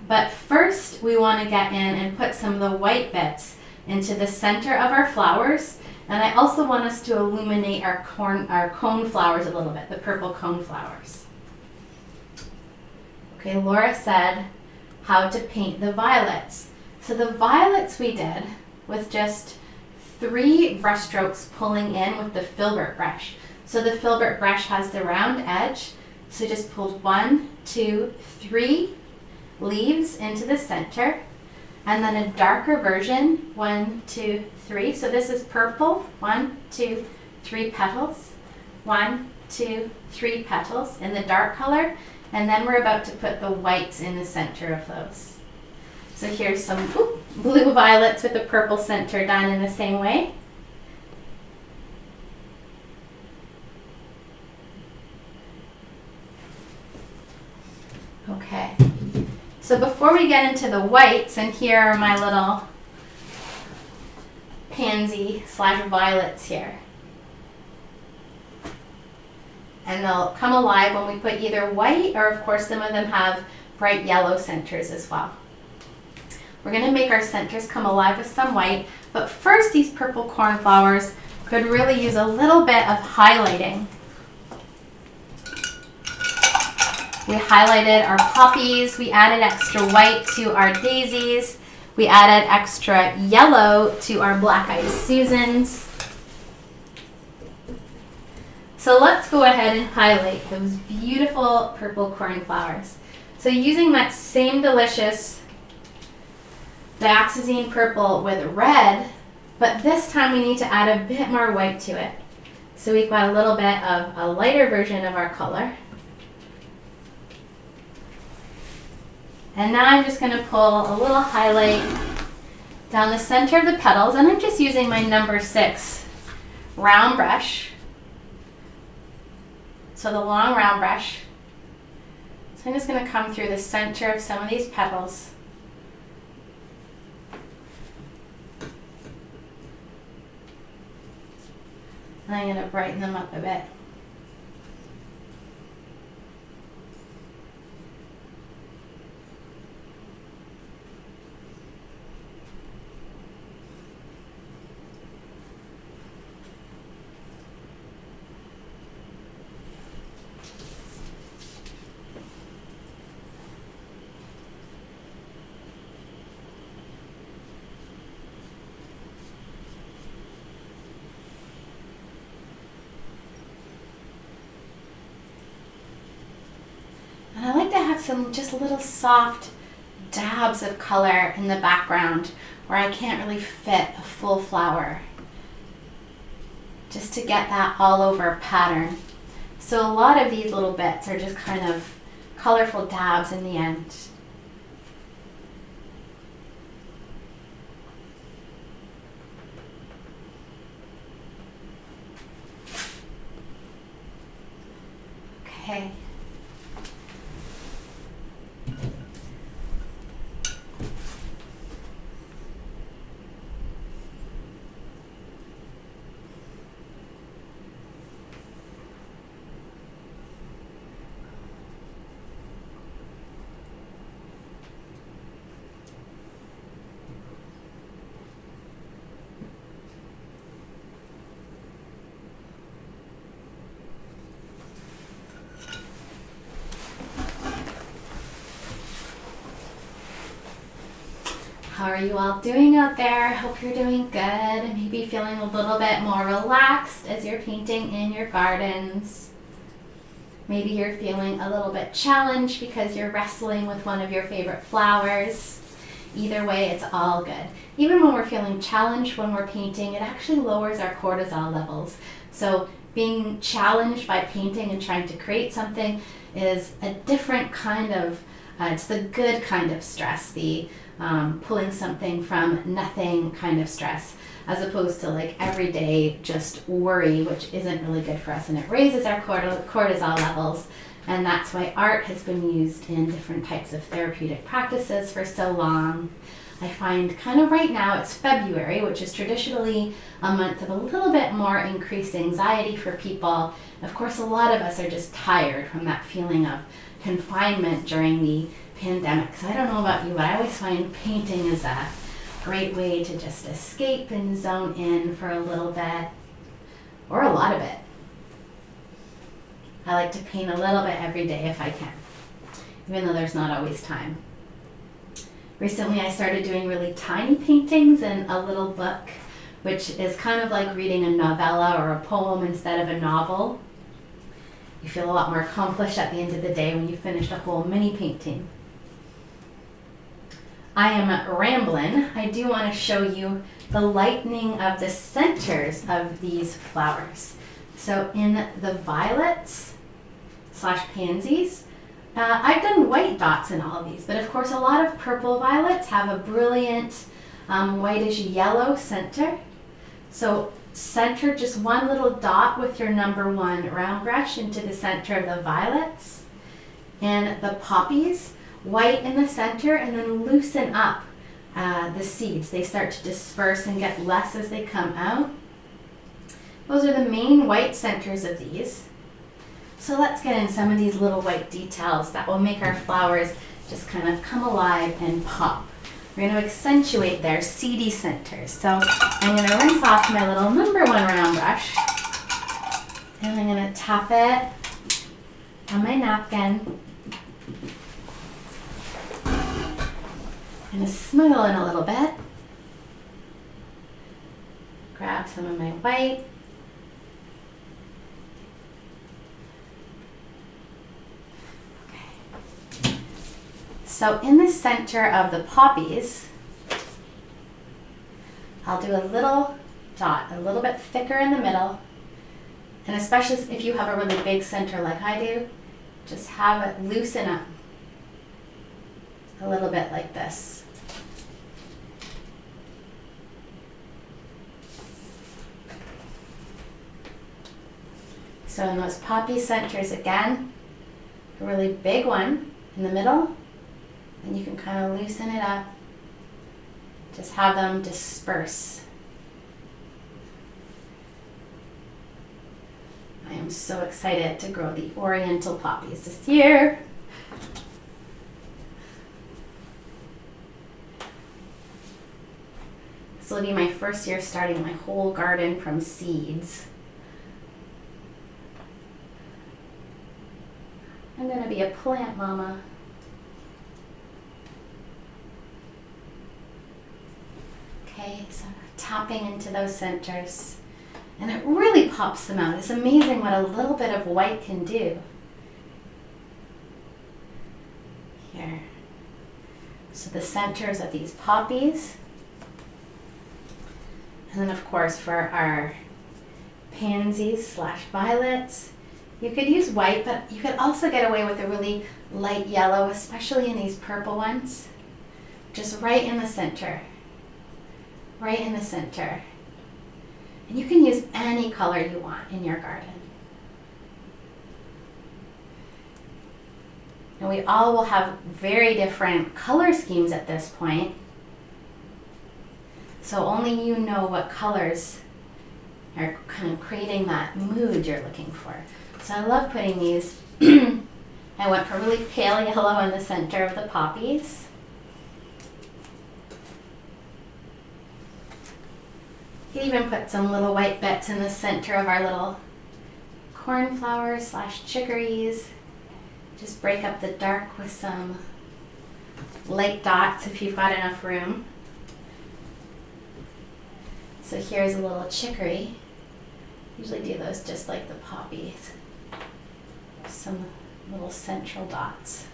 But first we want to get in and put some of the white bits into the center of our flowers. And I also want us to illuminate our coneflowers a little bit, the purple coneflowers. Okay, Laura said how to paint the violets. So the violets we did with just 3 brush strokes pulling in with the filbert brush. So the filbert brush has the round edge. So just pulled 1, 2, 3 leaves into the center. And then a darker version, 1, 2, 3. So this is purple, 1, 2, 3 petals. 1, 2, 3 petals in the dark color. And then we're about to put the whites in the center of those. So here's some blue violets with the purple center done in the same way. Okay. So before we get into the whites, and here are my little pansy / violets here. And they'll come alive when we put either white, or of course some of them have bright yellow centers as well. We're going to make our centers come alive with some white, but first these purple cornflowers could really use a little bit of highlighting. We highlighted our poppies, we added extra white to our daisies, we added extra yellow to our black-eyed Susans. So let's go ahead and highlight those beautiful purple cornflowers. So using that same delicious Dioxazine purple with red, but this time we need to add a bit more white to it. So we've got a little bit of a lighter version of our color. And now I'm just going to pull a little highlight down the center of the petals, and I'm just using my number 6 round brush. So the long round brush. So I'm just going to come through the center of some of these petals. And I'm going to brighten them up a bit. And I like to have some just little soft dabs of color in the background where I can't really fit a full flower. Just to get that all over pattern. So a lot of these little bits are just kind of colorful dabs in the end. Okay. How are you all doing out there? Hope you're doing good. Maybe feeling a little bit more relaxed as you're painting in your gardens. Maybe you're feeling a little bit challenged because you're wrestling with one of your favorite flowers. Either way, it's all good. Even when we're feeling challenged when we're painting, it actually lowers our cortisol levels. So being challenged by painting and trying to create something is a different kind of, it's the good kind of stress, the pulling something from nothing kind of stress, as opposed to like everyday just worry, which isn't really good for us, and it raises our cortisol levels. And that's why art has been used in different types of therapeutic practices for so long. I find kind of right now it's February, which is traditionally a month of a little bit more increased anxiety for people. Of course, a lot of us are just tired from that feeling of confinement during the pandemic. So I don't know about you, but I always find painting is a great way to just escape and zone in for a little bit, or a lot of it. I like to paint a little bit every day if I can, even though there's not always time. Recently I started doing really tiny paintings in a little book, which is kind of like reading a novella or a poem instead of a novel. You feel a lot more accomplished at the end of the day when you finish a whole mini painting. I am rambling. I do want to show you the lightening of the centers of these flowers. So in the violets / pansies, I've done white dots in all of these, but of course a lot of purple violets have a brilliant whitish yellow center. So center just one little dot with your number 1 round brush into the center of the violets. And the poppies, white in the center, and then loosen up the seeds. They start to disperse and get less as they come out. Those are the main white centers of these. So let's get in some of these little white details that will make our flowers just kind of come alive and pop. We're going to accentuate their seedy centers. So I'm going to rinse off my little number 1 round brush, and I'm going to tap it on my napkin. I'm going to smuggle in a little bit. Grab some of my white. Okay. So in the center of the poppies, I'll do a little dot, a little bit thicker in the middle. And especially if you have a really big center like I do, just have it loosen up a little bit like this. So in those poppy centers again, a really big one in the middle, and you can kind of loosen it up. Just have them disperse. I am so excited to grow the Oriental Poppies this year. This will be my first year starting my whole garden from seeds. I'm going to be a plant mama. Okay, so tapping into those centers. And it really pops them out. It's amazing what a little bit of white can do. Here. So the centers of these poppies. And then of course for our pansies / violets, you could use white, but you could also get away with a really light yellow, especially in these purple ones. Just right in the center. Right in the center. And you can use any color you want in your garden. And we all will have very different color schemes at this point. So only you know what colors are kind of creating that mood you're looking for. So I love putting these. I went for really pale yellow in the center of the poppies. You can even put some little white bits in the center of our little cornflowers / chicories. Just break up the dark with some light dots if you've got enough room. So here's a little chicory. Usually do those just like the poppies. Some little central dots.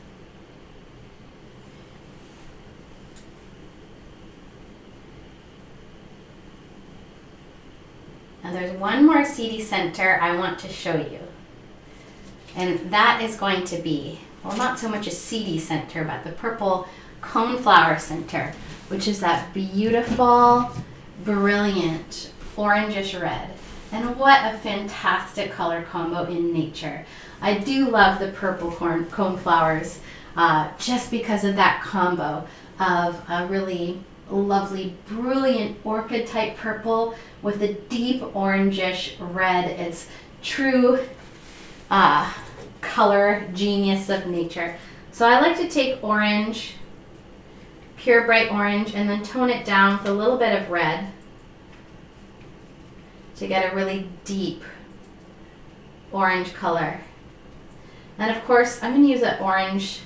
Now there's one more seedy center I want to show you. And that is going to be, well, not so much a seedy center, but the purple coneflower center, which is that beautiful, brilliant, orangish red. And what a fantastic color combo in nature. I do love the purple coneflowers just because of that combo of a really lovely, brilliant orchid type purple with a deep orangish red. It's true color genius of nature. So I like to take orange, pure bright orange, and then tone it down with a little bit of red to get a really deep orange color. And of course, I'm going to use an orange,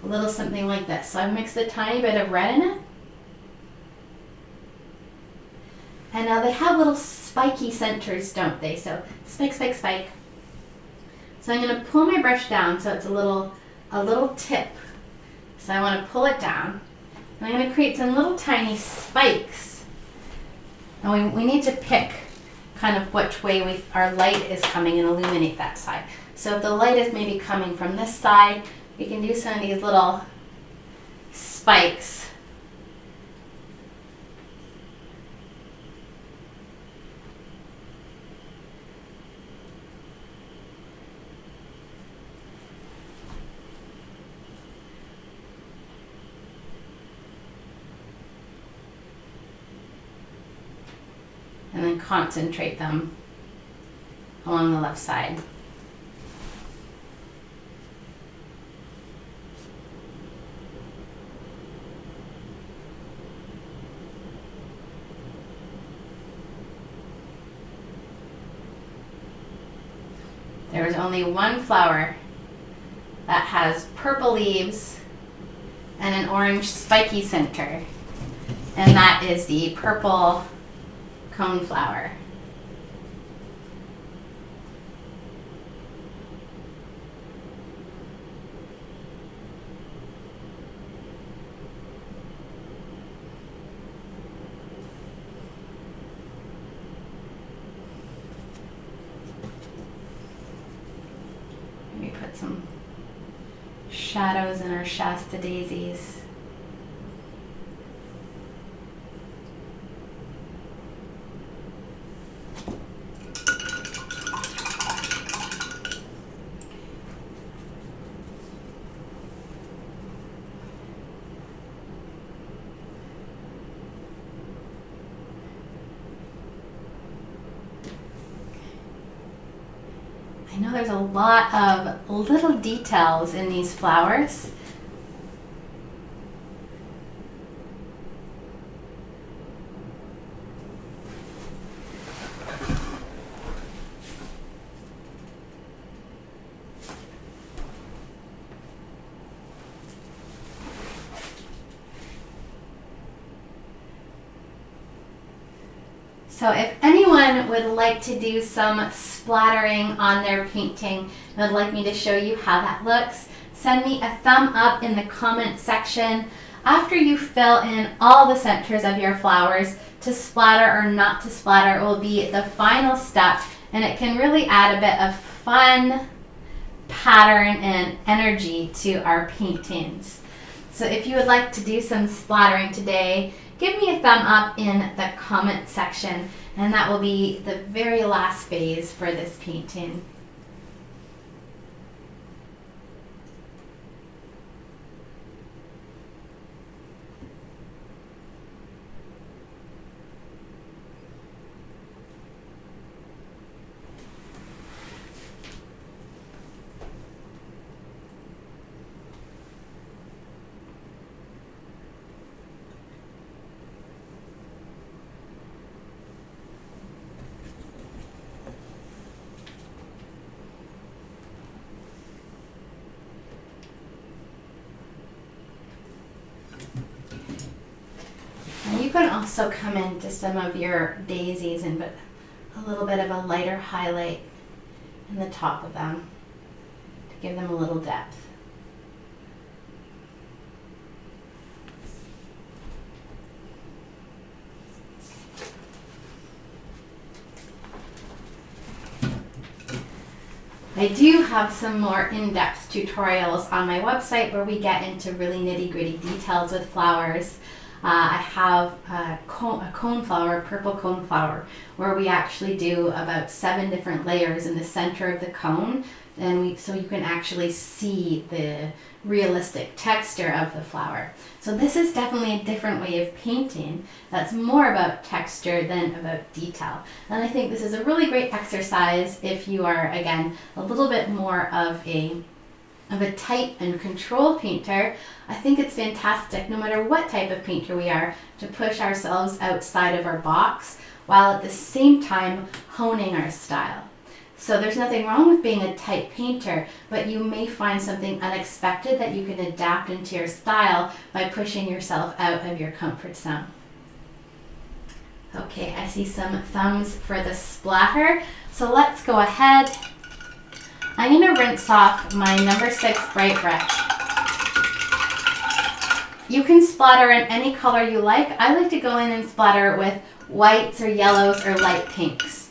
a little something like this. So I've mixed a tiny bit of red in it. And now they have little spiky centers, don't they? So spike, spike, spike. So I'm going to pull my brush down so it's a little tip. So I want to pull it down. And I'm going to create some little tiny spikes. And we need to pick kind of which way our light is coming and illuminate that side. So if the light is maybe coming from this side, we can do some of these little spikes. And then concentrate them along the left side. There is only one flower that has purple leaves and an orange spiky center, and that is the purple coneflower. Maybe put some shadows in our Shasta Daisies. I know there's a lot of little details in these flowers. So if anyone would like to do some splattering on their painting and would like me to show you how that looks, send me a thumb up in the comment section. After you fill in all the centers of your flowers, to splatter or not to splatter will be the final step, and it can really add a bit of fun, pattern, and energy to our paintings. So if you would like to do some splattering today, give me a thumb up in the comment section, and that will be the very last phase for this painting. You can also come into some of your daisies and put a little bit of a lighter highlight in the top of them to give them a little depth. I do have some more in-depth tutorials on my website where we get into really nitty-gritty details with flowers. I have a coneflower, purple coneflower, where we actually do about 7 different layers in the center of the cone, and so you can actually see the realistic texture of the flower. So this is definitely a different way of painting that's more about texture than about detail. And I think this is a really great exercise if you are, again, a little bit more of a tight and controlled painter. I think it's fantastic, no matter what type of painter we are, to push ourselves outside of our box while at the same time honing our style. So there's nothing wrong with being a tight painter, but you may find something unexpected that you can adapt into your style by pushing yourself out of your comfort zone. Okay, I see some thumbs for the splatter. So let's go ahead. I'm going to rinse off my number 6 bright brush. You can splatter in any color you like. I like to go in and splatter with whites or yellows or light pinks.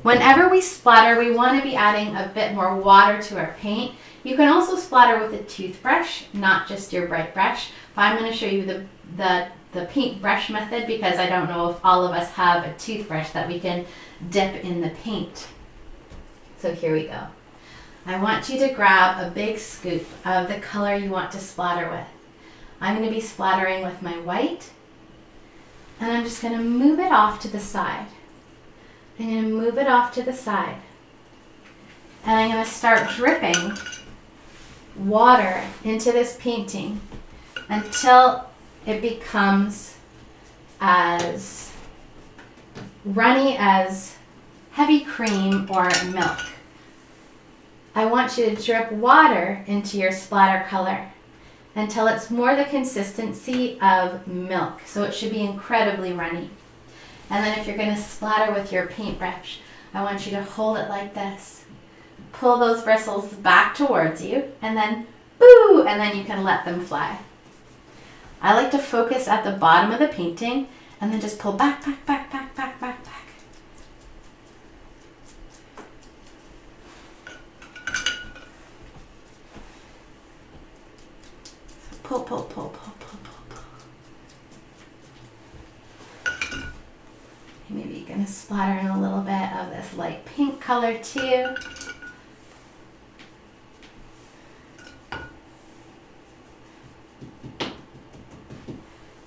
Whenever we splatter, we want to be adding a bit more water to our paint. You can also splatter with a toothbrush, not just your bright brush. But I'm going to show you the paint brush method because I don't know if all of us have a toothbrush that we can dip in the paint. So here we go. I want you to grab a big scoop of the color you want to splatter with. I'm going to be splattering with my white, and I'm just going to move it off to the side. I'm going to move it off to the side, and I'm going to start dripping water into this painting until it becomes as runny as heavy cream or milk. I want you to drip water into your splatter color until it's more the consistency of milk. So it should be incredibly runny. And then if you're going to splatter with your paintbrush, I want you to hold it like this. Pull those bristles back towards you, and then boo, and then you can let them fly. I like to focus at the bottom of the painting and then just pull back, back, back, back, back, back, back. pull, pull, pull, pull, pull, pull, pull. Maybe you're gonna splatter in a little bit of this light pink color too.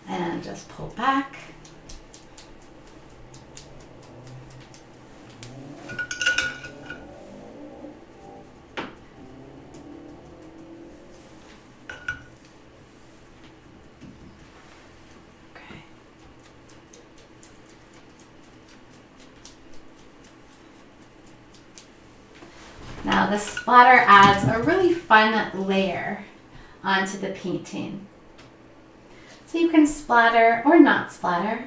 And just pull back. Now the splatter adds a really fun layer onto the painting. So you can splatter or not splatter.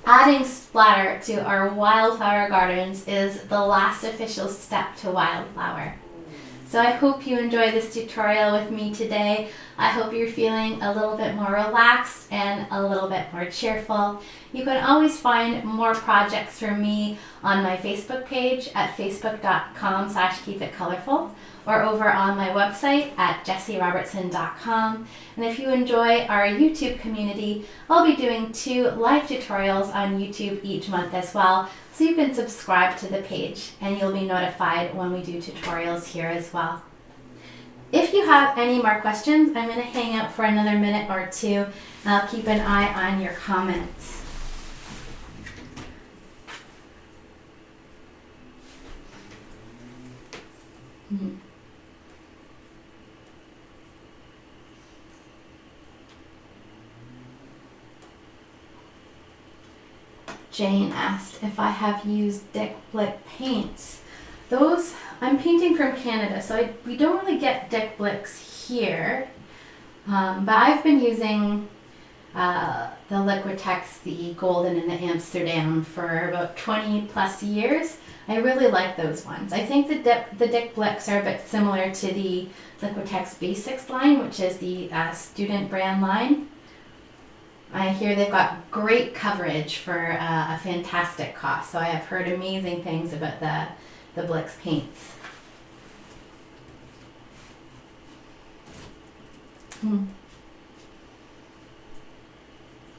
Adding splatter to our wildflower gardens is the last official step to wildflower. So I hope you enjoy this tutorial with me today. I hope you're feeling a little bit more relaxed and a little bit more cheerful. You can always find more projects from me on my Facebook page at facebook.com/keepitcolorful or over on my website at jessierobertson.com. And if you enjoy our YouTube community, I'll be doing 2 live tutorials on YouTube each month as well. So you can subscribe to the page and you'll be notified when we do tutorials here as well. If you have any more questions, I'm going to hang out for another minute or 2 and I'll keep an eye on your comments. Jane asked if I have used Dick Blick paints. Those, I'm painting from Canada, so we don't really get Dick Blicks here. But I've been using the Liquitex, the Golden and the Amsterdam for about 20 plus years. I really like those ones. I think the Dick Blicks are a bit similar to the Liquitex Basics line, which is the student brand line. I hear they've got great coverage for a fantastic cost, so I have heard amazing things about the Blicks paints.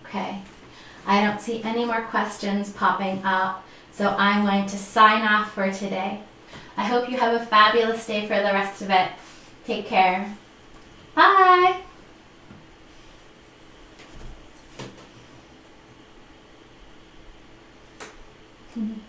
Okay, I don't see any more questions popping up, so I'm going to sign off for today. I hope you have a fabulous day for the rest of it. Take care. Bye! Mm-hmm.